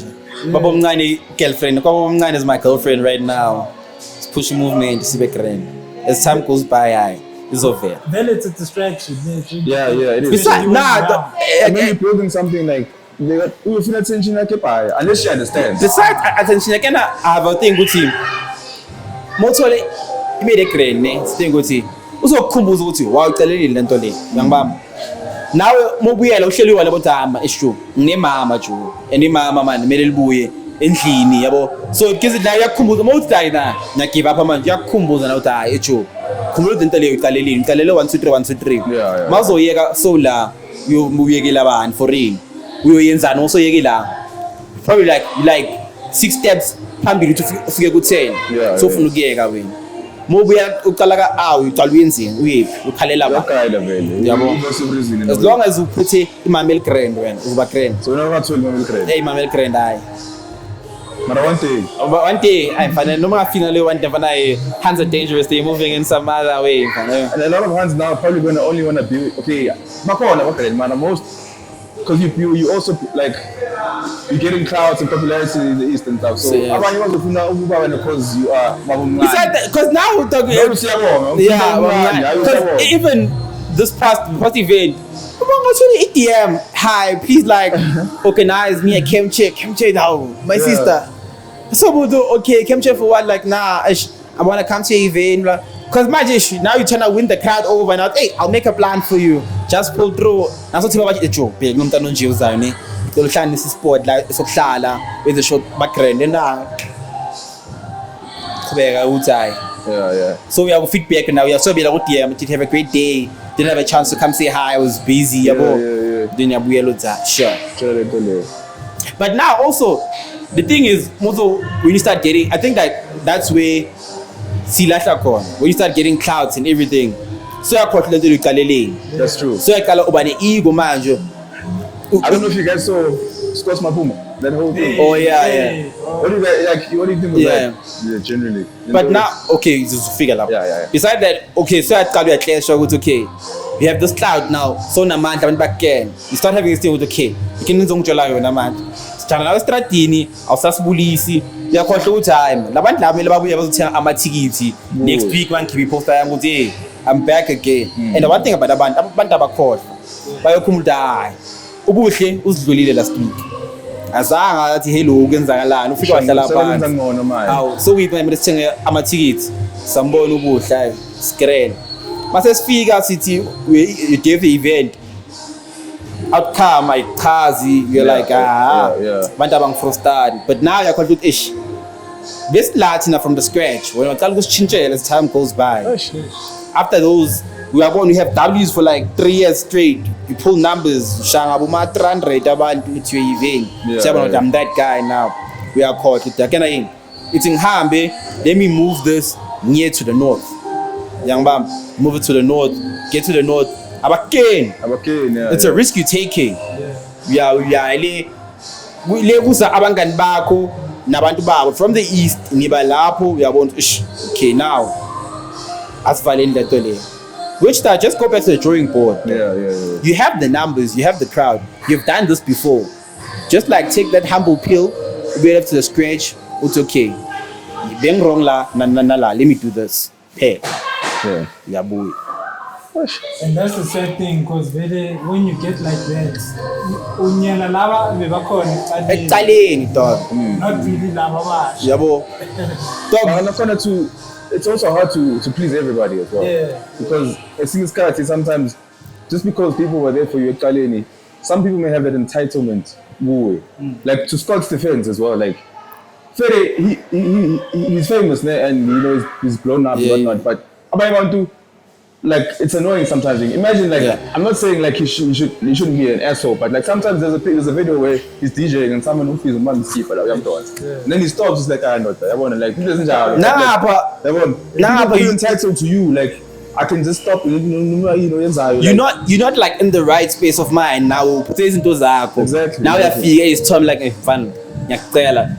Bab'Omncane girlfriend. Bab'Omncane is my girlfriend right now. It's pushing movement. As time goes by, it's over. Then it's a distraction. Yeah, it is. Besides, when you're building something like. Unless she understands. Besides attention, I have a thing with him. Motole, he made a crane, thing with him. Also, Kumbu's with you. Wow, tell you, Lentole, young mom. Now, Mobi, I'll show you all about time. It's true. Name Mama, and Mama, man, middle boy, and he, so it gives it now. Yakumbu, the most time now. Give up a man, Yakumbu's and out. It's true. Kumbu didn't tell you, Kalili, 1, 2, 3, 1, 2, 3. Mazo Yega, Sola, you Muyagila for real. We were in Zan also probably like 6 steps pambili to figure good saying. So from the away. Mobile ukalaga you talwinzi we ukhalela ba. As long as you put it imamel crane when uba crane. So no not imamel crane. Hey imamel crane I. But one day I find no more finally one day when I hands are dangerous, they're moving in some other way. And a lot of hands now probably only wanna be okay. Makona man most because you also like you're getting clouds and popularity in the East and stuff. So abanye bazofuna ukuba wena because you are Bab'Omncane. Because now we're talking. Because even this past event, EDM, hi, please like organize me a chem check now, my sister. So we'll do okay, chem check for what? Like nah, I want to come to your event. Because imagine now you're trying to win the crowd over. Now, hey, I'll make a plan for you. Just pull through. Now, so tell me about the job. Big, no one knows you. They'll shine this sport like so shala with the short background. And now, yeah. So we have feedback now. We have so be like, did have a great day. Didn't have a chance to come say hi. I was busy. Yeah. Then you have sure. But now also, the thing is, also when you start getting, I think that's where when you start getting clouds and everything. So I caught that's true. So I call it ego manager. I don't know if you guys saw Scott Mapuma, that whole thing. Oh yeah. What do you guys like? What do you think of that? Yeah, generally. But now, okay, just figure out. Yeah. Besides that, okay, so I call you a clear show with okay. We have this cloud now. So na man, back again. You start having this thing with okay. You can do something na man. Channel stratini, awusasibulisi. Uyakhohlwa time. Labantu laba babuya bazothenga amathikiti. Next week one keep post ukuthi I'm back again. And one thing about abantu abakhohlwa. Bayokhumula hayi. Ubuhle uzidlulile last week. Azanga athi hello kwenzakalani ufika wahlala phansi. Awu so we manje sithenge amathikiti. Sambona ubuhle screen. Mase sifika sithi you gave the event. Outcome ayichazi you're like abantu abangifrustani but now you're called with ish this latina from the scratch when uqala ukusitshintshela as time goes by. After those we have W's for like 3 years straight. You pull numbers shanga buma 300 abantu to your event. I'm that guy now. We are called it again. It's in Hambe. Let me move this near to the north. Young bam, move it to the north. Get to the north. Bab'Omncane, it's a risk you're taking. We are abangani bakho nabantu babo from the east niba lapho uyabona okay now asivaleni lento le which start just go back to the drawing board. You have the numbers, you have the crowd, you've done this before. Just like take that humble pill, get up to the scratch. It's okay, being wrong la let me do this. Hey, yeah boy. And that's the sad thing, because when you get like that, unyana lava bebakhona eqaleni dog. Not really lava bash. Yabo. Dog, it's also hard to please everybody as well. Yeah. Because I see this character sometimes, just because people were there for you eqaleni, some people may have that entitlement. Like to Scott's defense as well, like Fede, he's famous and you know he's blown up and whatnot, but I want to. Like it's annoying sometimes. Imagine like I'm not saying like he shouldn't be an asshole, but like sometimes there's a video where he's DJing and someone who feels man see for and then he stops. It's like I want to like he doesn't but you're entitled to you. Like I can just stop. You're not like in the right space of mind now. Exactly. Now that is time like fun.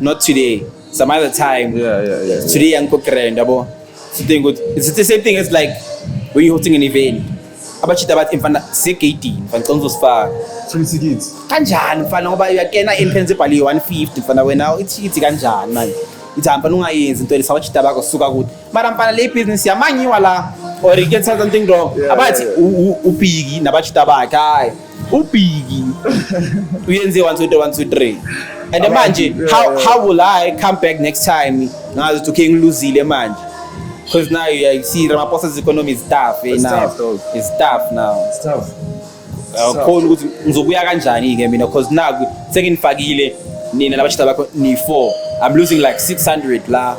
Not today. Some other time. Today I'm cooking. It's the same thing as like. When you're hosting an event, abachita about infana sick 18, fan consos far. Free tickets. Kanjani mfana ngoba uyakena principally 150 mfana wena ithi kanjani man. Ithamba ungayenzi into lesabachita bako suka kuthi. Mara mfana le business yamanyiwa la or you get something wrong. Abathi ubhiki nabachita bakhe hayi. Ubhiki. Uyenze 1 2 3. And manje how will I come back next time? Ngazi ukuthi ngiluzile manje. Because now you see Ramaphosa's economy is tough now. It's tough now. It's tough. Ngizobuya kanjani ke mina because now sekingifakile nina labashita bakho ni 4. I'm losing like 600 la.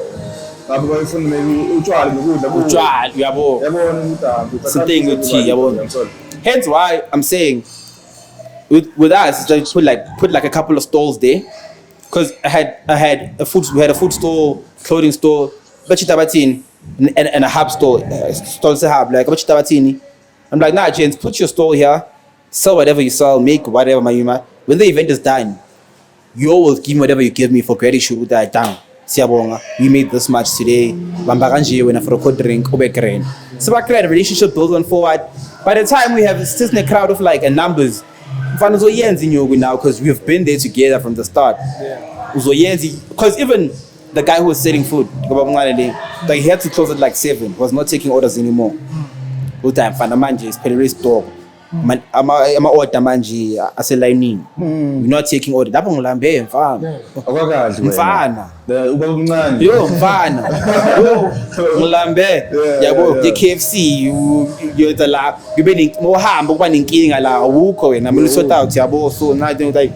Baba bayifuna maybe utshwala nokudla utshwala uyabo. Something with tea yabo. Hence why I'm saying with us just put like a couple of stalls there because I had a food store, clothing store, bachita batin. And a hub store to hub like I'm like nah gents, put your store here, sell whatever you sell, make whatever when the event is done you always give me whatever you give me for gratitude with that down. Siyabonga, we made this much today. Bamba kanje wena for a cold drink ubekren. So I create a relationship built on forward. By the time we have still a crowd of like a numbers, mfana uzoyenza inyoku now because we've been there together from the start. Uzoyenza because even the guy who was selling food, like he had to close at like 7. He was not taking orders anymore. All time mfana manje siphelele store. Ama-order manje aselayinini. We're not taking order. Lapho ngilambe mfana. Akwakahle Mfana. ubaba omncane. Yo mfana. Yo ngilambe. Yabo ke-KFC uyotha la kube mohamba kuba nenkinga la awukho wena. Mina sort out yabo so nothing like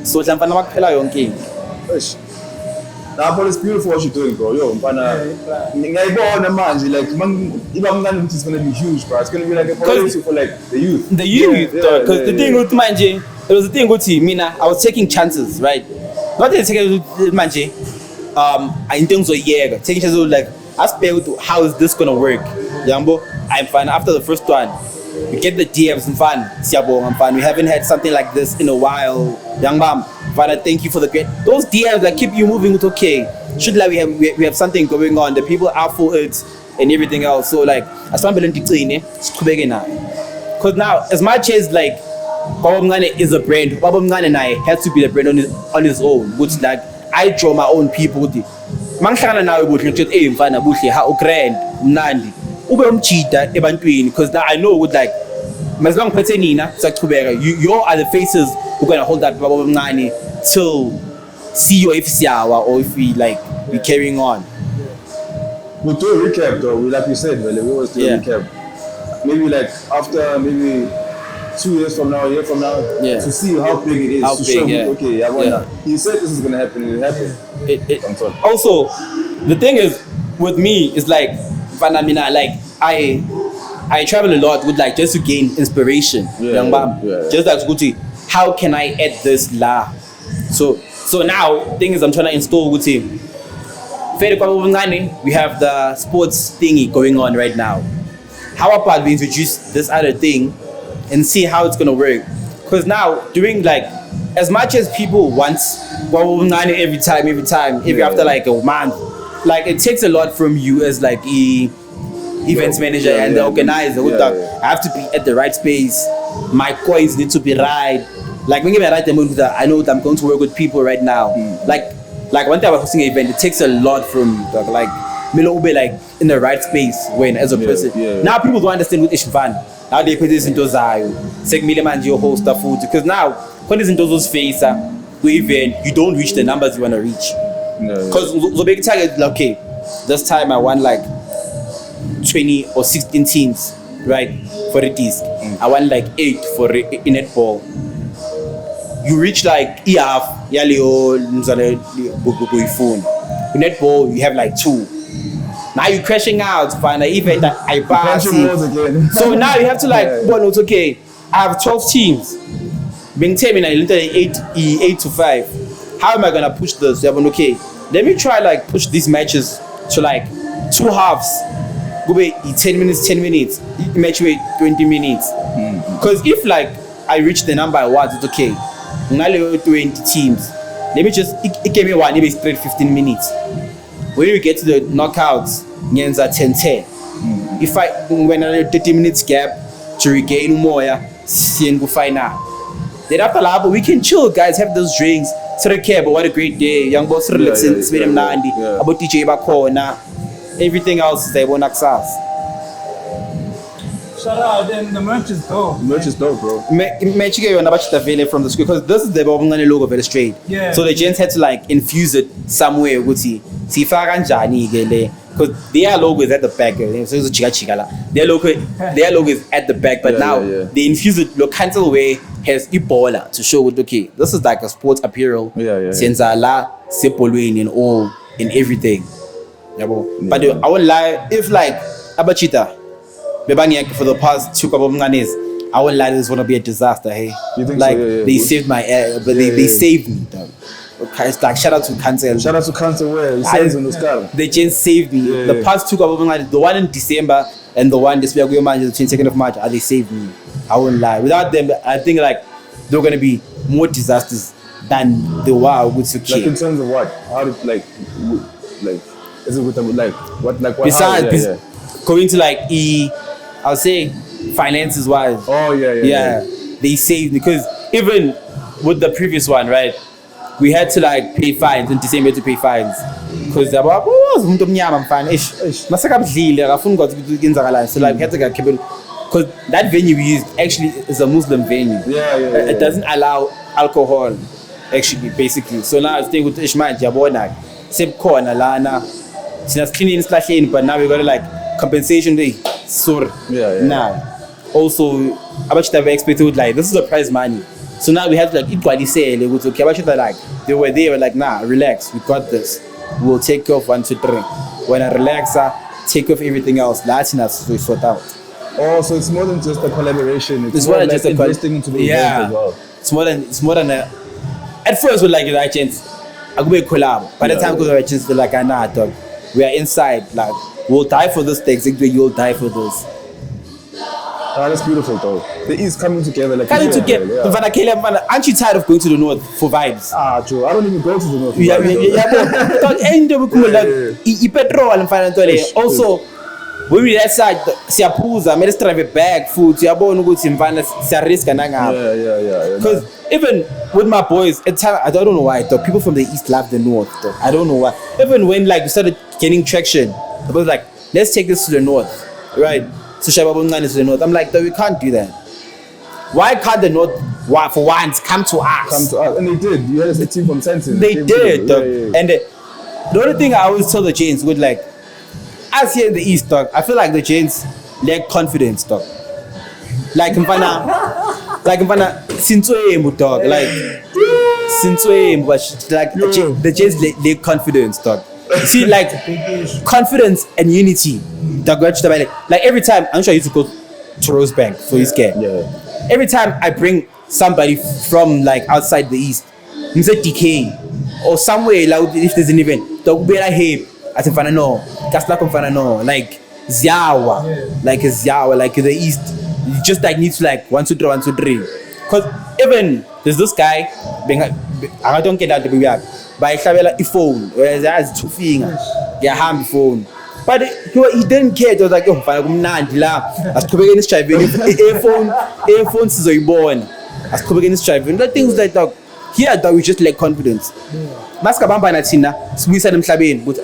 so mfana makuphela yonke into. Nah, but it's beautiful what you're doing, bro. Yo, mfana. Ngiyayibona manje like iba mncane ukuthi it's going to be huge, bro. It's going to be like a priority for like the youth. The youth, because the thing with manje, it was the thing with mina. I was taking chances, right? Not that taking manje. In terms of taking chances like aspect how is this gonna work? Yambo, I'm fine. After the first one, we get the DMs and fun. Siabo, I'm fine. We haven't had something like this in a while. Young mom, Father, thank you for the great. Those DMs that keep you moving. It's okay. Should like we have something going on. The people are for it and everything else. So like, as I'm building because now as much as like Bab'Omncane is a brand, Bab'Omncane and I has to be the brand on his own. Which like I draw my own people. Mangihlangana nawe buhle ngithi mfana buhle ha grand mnandi ube umjida ebantwini because now I know with like mase ngiphethe nina siyachubeka you are the faces who going to hold that Bab'Omncane till see you if siyawa or if we like we carrying on. We'll do a recap though, like you said, we always do a recap. Maybe like after maybe 2 years from now, a year from now, to see how big it is. How to big, show me, okay, I wonder. You said this is gonna happen, and it happened. Also, the thing is with me is like, like I travel a lot with like just to gain inspiration. Just like Gucci, how can I add this la? So now thing is I'm trying to install Gucci. We have the sports thingy going on right now. How about we introduce this other thing and see how it's gonna work? Because now doing like as much as people want every time, after like a month, like it takes a lot from you as like events manager and the organizer. I have to be at the right space. My coins need to be right. Like when I write them, I know that I'm going to work with people right now. Like one time I was hosting an event, it takes a lot from you. Like Milo Ube like in the right space when as a person. Now people don't understand what is fun. Now they put this into Zayo. Sek Milemanji host the food because now when it's into those face event, you don't reach the numbers you want to reach. Because the big target, okay, this time I won like 20 or 16 teams, right, for a disc. I won like 8 for a netball. You reach like EF, Yalio, phone. In netball, you have like 2. Now you're crashing out, find an event that I pass. So now you have to like, well, it's okay. I have 12 teams. Being terminated literally 8 to 5. How am I gonna push this? Okay, let me try like push these matches to like 2 halves. Go away 10 minutes, match away 20 minutes. Because if like I reach the number I want, it's okay. 20 teams. Let me just it gave me one, maybe straight 15 minutes. When you get to the knockouts, Nyenza 10-10. If when I 30 minutes gap to regain more, then go final. Then after that, we can chill, guys, have those drinks. So they care, but what a great day. Young boss relaxing, spend Nandi, about DJ Bakona. Everything else is they won't access. Shout out, then the merch is dope. Merch is dope, bro. Match you about the veil from the school because this is the Bab'Omncane logo very straight. So the gents had to like infuse it somewhere with because their logo is at the back. Their logo is at the back, but now they infuse it look cancel way has Ebola to show it okay. This is like a sports apparel. Since la sepolwin and all in everything. But I won't lie, if like Abachita for the past 2 Bab'Omncanes, I won't lie, this is gonna be a disaster, hey. You think like so? they saved my but they saved me, dog. Okay, it's like shout out to Cancel. Shout out to Cancel where he says in the sky. They just saved me. The past 2 Bab'Omncanes, the one in December and the one this week, the 22nd of March, they saved me. I won't lie. Without them, I think like there are gonna be more disasters than the war with Suki. Like in terms of what? How did like is it with them like what like what? Besides going to like I'll say finances wise. Oh yeah. They saved because even with the previous one, right? We had to like pay fines in December to pay fines because they were umuntu omnyama mfana masekabudlile akafuni ukuthi kuyenzakala, so like we had to keep it because that venue we used actually is a Muslim venue. It doesn't allow alcohol actually basically, so now I was thinking with Ishmael yabona sebukhona lana sina cleaning sihlahleni, but now we got like compensation day sur now also abachita were expected like this is the prize money. So now we have to like equalisele ukuthi okay abashita like they were like nah, relax, we got this, we'll take care of 1 2 3 when I relax take care of everything else that's enough to sort out. Oh, so it's more than just a collaboration, it's more like than just investing into the event as well. It's more than a at first we're like the chance I go be collab, by the time we go to chance we're like nah dog, we are inside like we'll die for this, the exact way you'll die for this. That's beautiful though. The East coming together like coming together. Yeah. Aren't you tired of going to the north for vibes? True. I don't even go to the north. Also, when we that side, siyapuza, mele drive back food, siyabona ukuthi mfana siyariska nangapha. Yeah. Because even with my boys, at time, I don't know why, though, people from the East love the north, though. I don't know why. Even when like we started gaining traction, it was like, let's take this to the north, right? So Bab'Omncane is to the north. I'm like, though, we can't do that. Why can't the north, for once, come to us? And they did. You had a team from Sentin. They did, dog. And the only thing I always tell the Jains would like, us here in the East, dog, I feel like the Jains lack confidence, dog. Like mfana, sintswemu, dog. Like sintswemu, but like the Jains lack confidence, dog. See, like confidence and unity. Like every time, I'm sure I used to go to Rosebank for his game. Yeah. Every time I bring somebody from like outside the East, DK or somewhere, like if there's an event, they'll be like, hey, I said, no, like Ziawa, like the East, you just like need to like 1 2 3 1 2 3. Because even there's this guy, I don't get that to be back, but I have a phone, whereas he has 2 fingers, yeah, hand phone. But he didn't care. It was like, oh, kumnandi la. Asiqhubeke nisijayiveni earphone sizoyibona. Asiqhubeke nisijayiveni. That things like that. Here that we just lack confidence. Masikabamba na thina sibuyisa emhlabeni but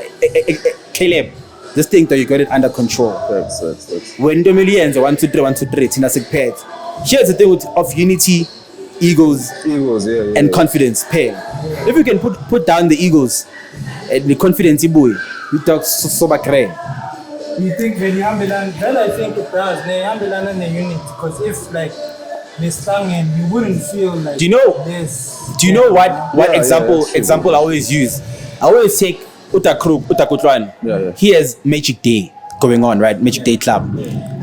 Caleb, this thing that you got it under control. That's. When into millions 1 2 3 1 2 3 thina sikuphethe. Here's the thing of unity, egos and confidence pair. If you can put down the egos and the confidence ibuye, you talk sober crane. You think when you ambulance, then I think it does. They ambulance and the unit, because if like they stung and you wouldn't feel like. Do you know what example I always use? I always take Utakutwan. He has Magic Day going on, right? Magic Day Club.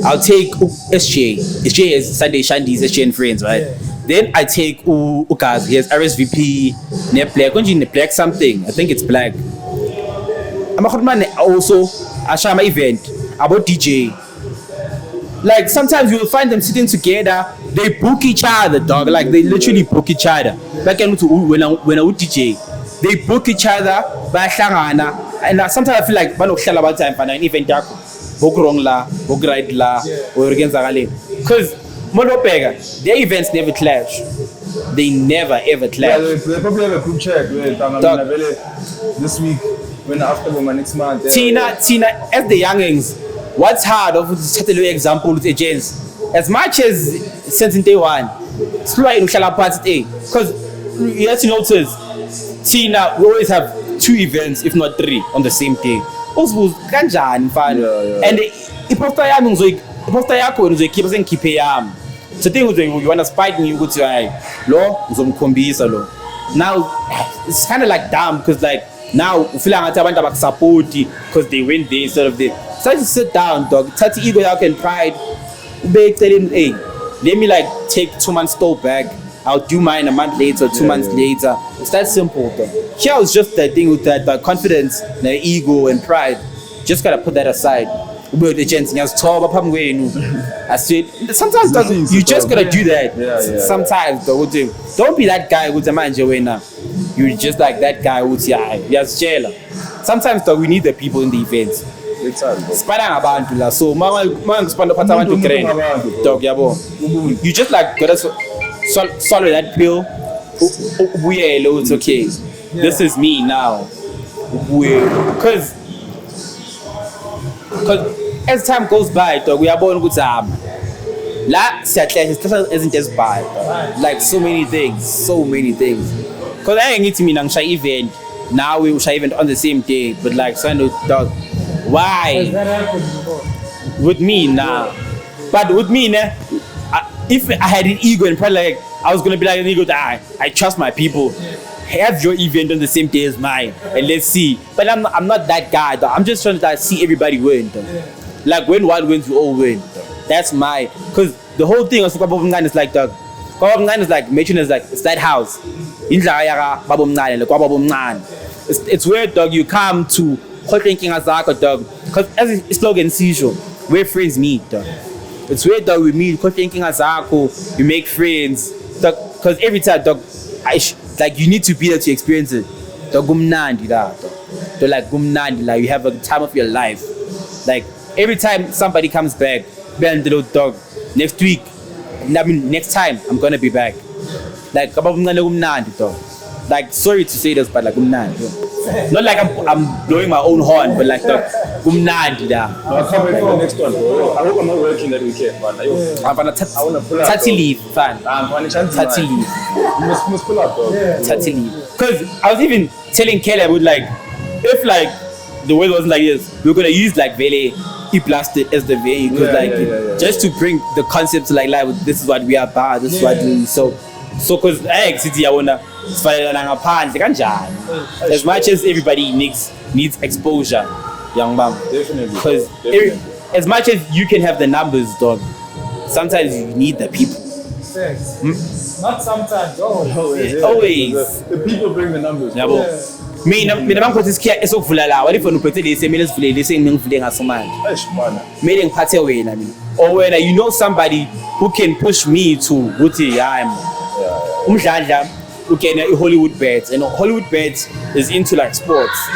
I'll take SJ. SJ is Sunday Shandy's SJ and friends, right? Then I take Ukaz. He has RSVP, Black something. I think it's black. I'm also a Shama event about DJ. Like sometimes you will find them sitting together, they book each other, dog. Like they literally book each other. Back when I would DJ, they book each other, and sometimes I feel like about time for an event book wrong la, book right la, or against because their events never clash. They never ever clash. Yeah, they probably have a group chat this week. When after my next month. Tina, as the youngings, what's hard of the example with agents? As much as since day one, slow in because you have to notice, Tina, we always have 2 events, if not 3, on the same day. Also, and so thing you want to spite me, you go to now it's kind of like damn because like now we feel like abantu abakusapoti because they win there instead of there. So to sit down, dog. Try to ego out and pride. Hey, let me like take 2 months store back. I'll do mine a month later, 2 months later. It's that simple, though. Here was just that thing with that confidence, the ego and pride. Just gotta put that aside. I said sometimes dog, you just gotta do that. Sometimes though, don't be that guy who's a manager when you're just like that guy who's jailer. Sometimes though, we need the people in the events. So you just like gotta swallow that pill. It's okay. This is me now. Because as time goes by, dog, we are born good time. Like isn't as bad. Like so many things. Because I ain't to me nang shy event. Now we shy event on the same day, but like so I know, dog. Why? Has that happened before? With me now. But with me, if I had an ego and probably like I was gonna be like an ego that I trust my people. Have your event on the same day as mine and let's see. But I'm not that guy though. I'm just trying to see everybody win though. Like when one wins, we all win. That's my, because the whole thing of Bab'Omncane is like dog. Bab'Omncane is like mentioned as like it's that house. It's where dog you come to thinking as dog. Because as a slogan says, where friends meet dog. It's where dog we meet thinking as we make friends. Because every time dog like you need to be there to experience it. Dog gumnandi da. Like gumnandi, like you have a time of your life. Like every time somebody comes back, dog, next week, next time I'm gonna be back. Like like sorry to say this, but like not like I'm blowing my own horn, but like I can't wait for the next one, bro. I hope I'm not working that weekend, man. I'm gonna pull up. leave, fan. Tati leave. You must pull up, bro. Tati leave. Because I was even telling Kelly, I would like, if like the weather was like this, we're gonna use like Vele E-Plastic as the venue, because just to bring the concept to like this is what we are about, this is what we so because city I wanna as much as everybody needs exposure, young man. Definitely. Because as much as you can have the numbers, dog, sometimes you need the people. Not sometimes, always. The people bring the numbers. Mina mangikhothi isikhiya esokuvula la wali fona uphethe lesi emele sivule lesi engivule ngaso manje mele ngiphathe wena mina or wena you know somebody who can push me to ukuthi hayi umdladla ukena iHollywood Bets, and Hollywood Bets is into like sports.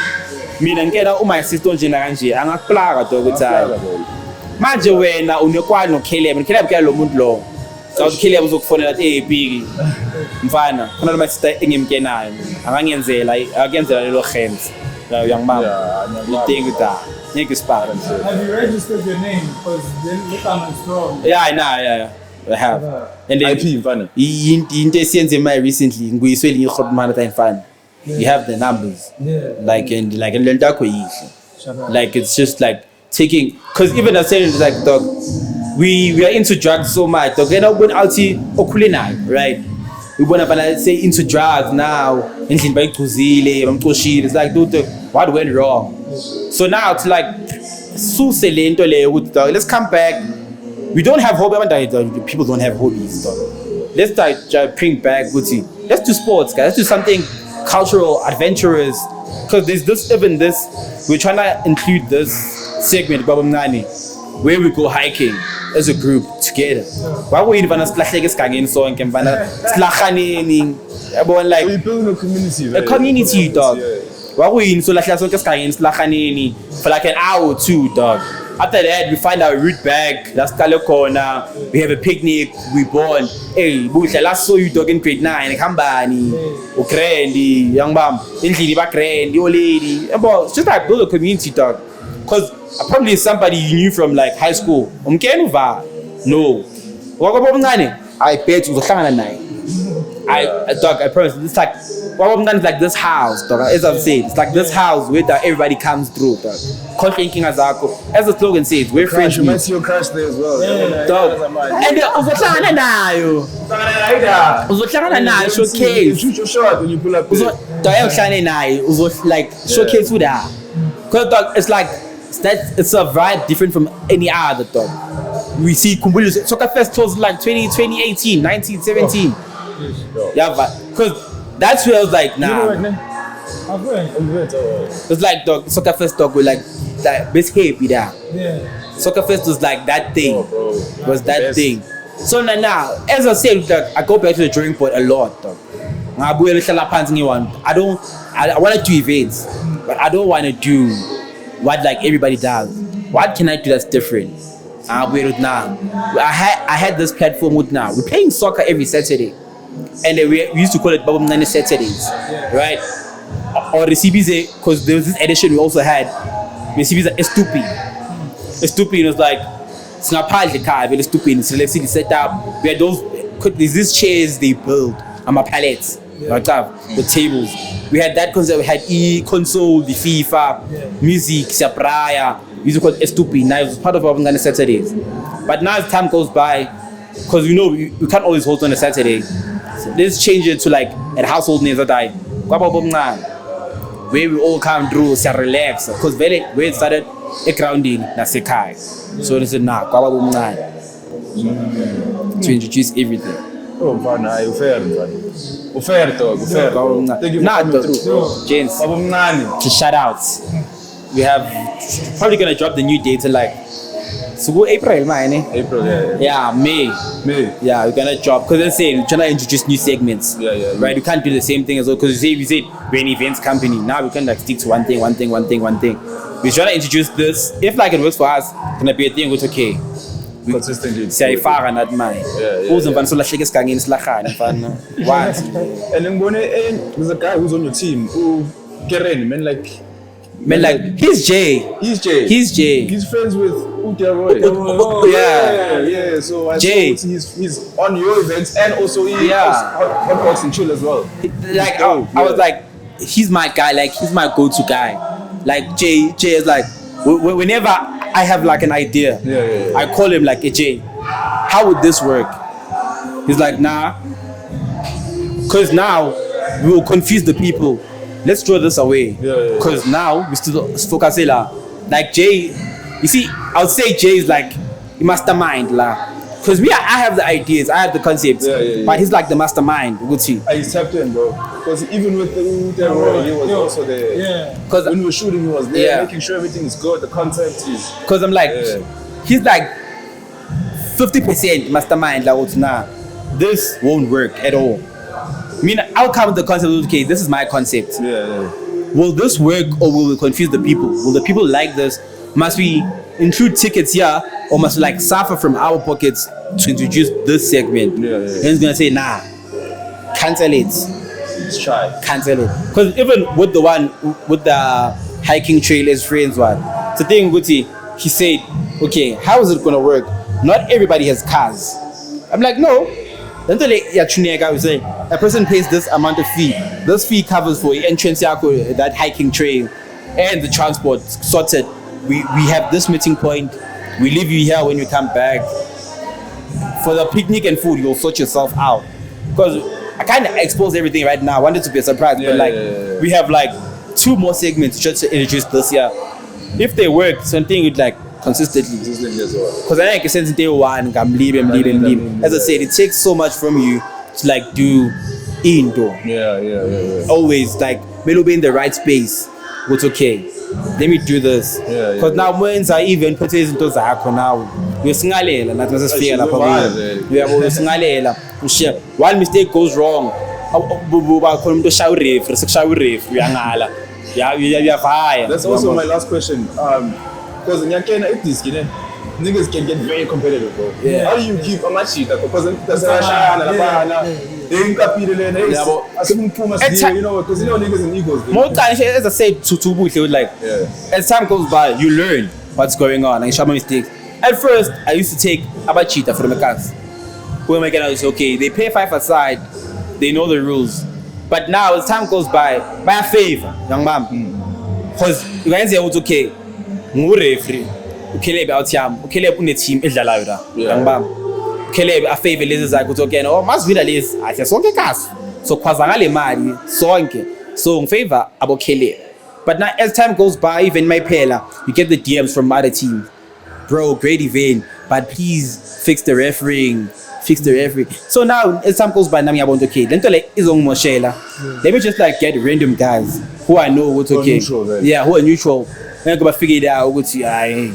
Mina ngikela uma sister njena kanje angakuplaga dog ukuthi manje wena unekwani noKeleb ke lo muntu lo South Keleb uzokufonela athi big mfana khona lo sister engimkenayo angangenzela lelo khenzi young man thing with that ngeke sipara. Have you registered your name? Because then look I'm strong. Yeah, I have. And then IP mfana into esiyenze my recently nguyiswe linye ikhotmana ta mfana. You have the numbers. Like and like lento yakho yihle. Like it's just like taking, because even I said like dog, we are into drugs so much. Dog, when out right? We want to say into drugs now. It's like, dude, what went wrong? So now it's like, let's come back. We don't have hobbies. People don't have hobbies. Dog. Let's bring back. Let's do sports, guys. Let's do something cultural, adventurous. Because there's this, even this, we're trying to include this segment, Bab'Omncane, where we go hiking as a group together. Why would you want to like we're building a community, a community, dog. Why would you so like for like an hour or two, dog? After that, we find our route back. That's Kalo Corner. We have a picnic. We born. Hey, Busha, last saw you dog in grade 9. Kambani, Ukrendi, young mom, Injili Bakrendi, old lady. It's just like build a community, dog. Because probably somebody you knew from like high school. No. I bet you I promise. It's like Bab'Omncane is like this house, dog. As I've said, it's like this house where everybody comes through, dog. As the slogan says, we're friends. You might see your crush there as well. Dog. And showcase. Shoot your shot when you pull up. Like showcase who they are. Because dog, it's like it's a vibe different from any other, dog. We see Kumbulu Soccer Fest was like 2018, 1917. Yeah, but because that's where I was like, nah. It's like dog, Soccer Fest dog with like best happy there. Yeah. Soccer Fest was like that thing. Was that thing. So now, as I said, I go back to the drawing board a lot, dog. I want to do events, but I don't want to do what like everybody does. What can I do that's different? I had this platform with now. We're playing soccer every Saturday. and then we used to call it Bab'Omncane Saturdays, right? Or the CBZ, because there was this edition we also had. The CBZ ESTOEOINI was like, singaphandle ekhaya vele stupid selected set up. We had there's these chairs they build, pallets, the tables. We had that concept. We had console, the FIFA, music, Sabraya. We used to call it ESTOEOINI. Now it was part of our Bab'Omncane Saturdays. But now as time goes by, because we can't always hold on a Saturday, so let's change it to like at household names that I where we all come through, relax. Because where it started, a grounding, that's a kai. So they said, nah, to introduce everything. Oh, man, you fair, man. Fair talk, fair. Thank you for coming through. James, Bab'Omncane. to shout outs. We have probably gonna drop the new date in like April, man. April, yeah. Yeah, May. Yeah, we're gonna drop because they're saying we're trying to introduce new segments. Yeah. Right, we can't do the same thing as well because we said we're an events company. Now we can like stick to one thing. We're trying to introduce this. If like it works for us, it's gonna be a thing. It's okay. Consistently. Siyayifaka nathi manje. Uze mfana solahleka esigangeni silahlane mfana. Once. And then there's a guy who's on your team, Keren, like he's Jay. He's Jay. He's friends with Uteroy. Yeah. So I Jay. saw he's on your events and also he hot box and chill as well. Like I was like, he's my guy. Like he's my go-to guy. Like Jay is like whenever I have like an idea, I call him like, hey, Jay, how would this work? He's like, nah, because now we will confuse the people. Let's throw this away. Because now we still focus like Jay. You see, I would say Jay is like the mastermind, because me, I have the ideas, I have the concepts, but he's like the mastermind. Good see. I tapped in, bro. Because even with the terror, he was also there. Because when we were shooting, he was there, making sure everything is good. The concept is. Because I'm like, he's like 50% mastermind. Like, nah, this won't work at all. I mean, I'll come with the concept. Okay, this is my concept. Will this work or will it confuse the people? Will the people like this? Must we include tickets here or must we like suffer from our pockets to introduce this segment? And he's gonna say, nah, cancel it. Let's try. Cancel it. Because even with the one with the hiking trail as friends one, the thing Guti, he said, okay, how is it gonna work? Not everybody has cars. I'm like, no. Until we say a person pays this amount of fee. This fee covers for entrance that hiking trail and the transport sorted. We have this meeting point. We leave you here when you come back. For the picnic and food, you'll sort yourself out. Because I kind of exposed everything right now. I wanted to be a surprise, but we have like 2 more segments just to introduce this year. If they work, something with like consistently as well. Because I think since day one, I'm leaving. As I said, it takes so much from you to like do indoor. Always like be in the right space. It's okay. Let me do this. Because now when I even put it into Zako now, we're singalela, not just fear. We are singalela. One mistake goes wrong. That's also my last question. Because in Yakena, niggas can get very competitive, bro. How do you keep a match? Because that's you know, because you know niggas and egos. More times, as I said, to like, as time goes by, you learn what's going on and show my mistakes. At first, I used to take abachita from the cars. Who am I gonna say, okay, they pay 5 aside, they know the rules. But now, as time goes by a favor, young man. Because you can say, it's okay. Referee, ukhelebe awuthiyami, ukhelebe une team edlalayo la. Ngibamba. Ukhelebe a favor lezi zakhe uthi okay, no, masivila lezi, athi sonke kaso. So khwaza ngale mali sonke. So ngifavor abokhelebe. But now as time goes by, even my phela, you get the DMs from other teams. Bro, great event, but please fix the refereeing. So now as time goes by, nami yabona okay, lento le izongimoshela. Let me just like get random guys who I know what's okay. Who are neutral. I'm gonna figure it out. Because even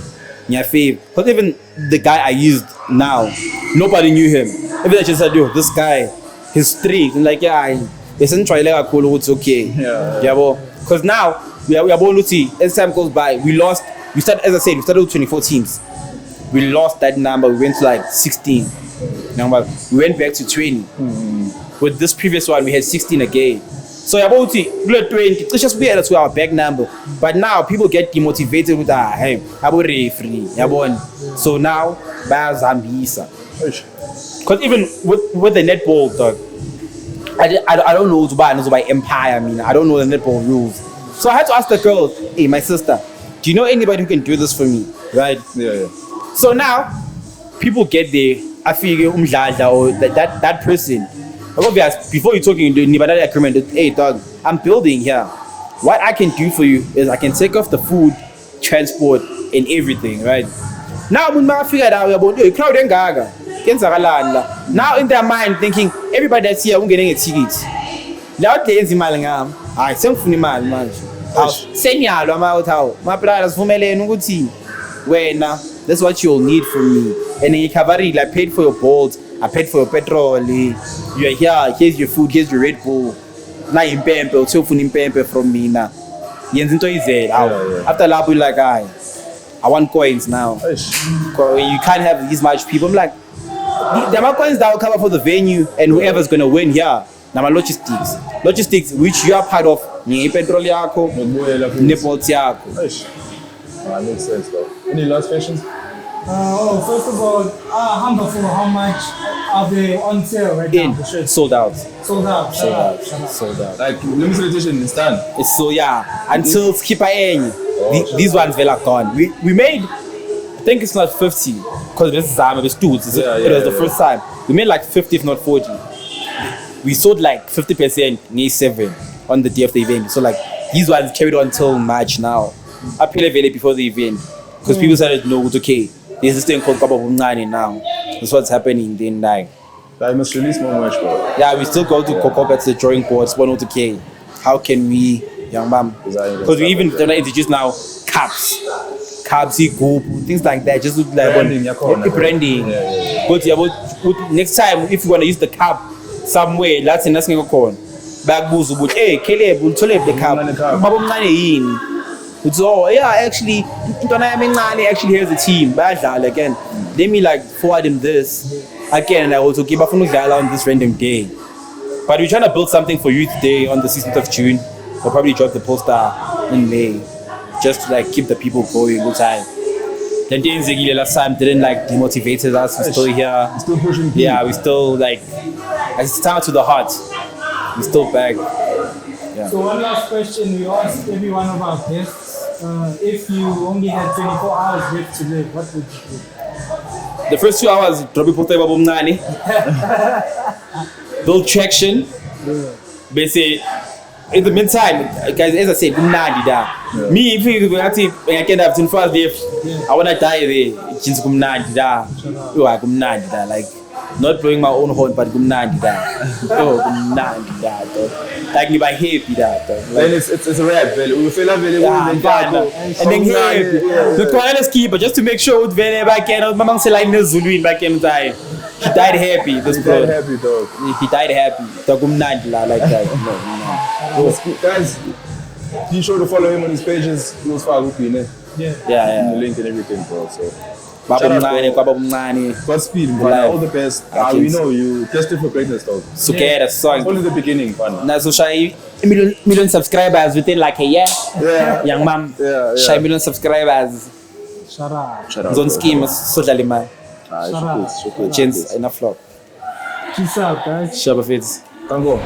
the guy I used now, nobody knew him. Even I just said, yo, this guy, he's strict. And like, isn't try like a cool, it's okay. Because now we are born to see as time goes by, we started with 24 teams. We lost that number, we went to like 16. We went back to 20. with this previous one we had 16 again. So about 20, it's just weird to our back number. But now people get demotivated with hey, about referee, so now Zambisa. Because even with the netball, dog, I don't know to buy Empire. I mean, I don't know the netball rules. So I had to ask the girl, hey, my sister, do you know anybody who can do this for me? Right? Yeah. So now people get there. I feel or that person. Before you're talking to anybody agreement, hey dog, I'm building here. What I can do for you is I can take off the food, transport, and everything, right? Now when I figured out about crowd and gaga. Now in their mind thinking everybody that's here won't getting a ticket. Now days in Malangam, I send for the man. Send ya my brothers for me. When that's what you'll need from me. And then you cavalry, I paid for your balls, I paid for your petrol. You are here, here's your food, here's your Red Bull. Now you pay from me now. After that, we like I want coins now. You can't have these much people. I'm like, there are coins that will cover for the venue and whoever's gonna win here. Now my logistics, which you are part of. Petrol yako, nipples yako. That makes sense though. Any last questions? First of all, Humble for how much are they on sale right now? The shirts? Sold out. Sold out. Like limited edition is done. It's so until skipper any. These ones were like gone. We made, I think it's not 50 because this is it was the first time. We made like 50 if not 40. We sold like 50% near 7 on the day of the event. So like these ones carried on until March now. I played available before the event because people started to know it's okay. There's this thing called Bab'Omncane now. That's what's happening then like. I must release more merch, bro. Yeah, we still go to Kokop at the drawing board, spawn out okay. How can we, young man? Because we even don't introduce now caps, goop, things like that. Just look like branding. But next time if you wanna use the cap somewhere, that's in asking a corn. Back booze, but hey, Caleb, we'll tell the cap. Bab'Omncane. It's actually actually here's the team. Again, let me like forward him this again, and I also give up on this random day. But we're trying to build something for you today on the 16th of June. We'll probably drop the poster in May, just to like keep the people going good time. Then the last time didn't like demotivated us. We're still here. Still pushing. Yeah, we still like it's down to the heart. We're still back. Yeah. So one last question we asked every one of our guests. If you only had 24 hours left to live, what would you do? The first 2 hours, dropping Bab'Omncane. Build traction. Basically, in the meantime, guys, as I said, me, if you I can have 24 hours left, I want to die there. Like, not blowing my own horn, but like if I happy that. Then it's a rap, we feel like and then the quietness keeper just to make sure back in Mamang Selai no Zulu back in time. He died happy. This bro. He died happy. Like that. No. Guys, be sure to follow him on his pages. He was far with me, yeah. The link and everything, bro. So Bab'Omncane. Godspeed, man. All the best. We know you tested for greatness, dog. Sukera song. Only the beginning, man. Na so shy million subscribers within like a year. Yeah. Young man. Yeah. Shy million subscribers. Shut up. Zone scheme so jalima. Shut up. Chance enough flop. Peace out, guys. Shabafits. Tango.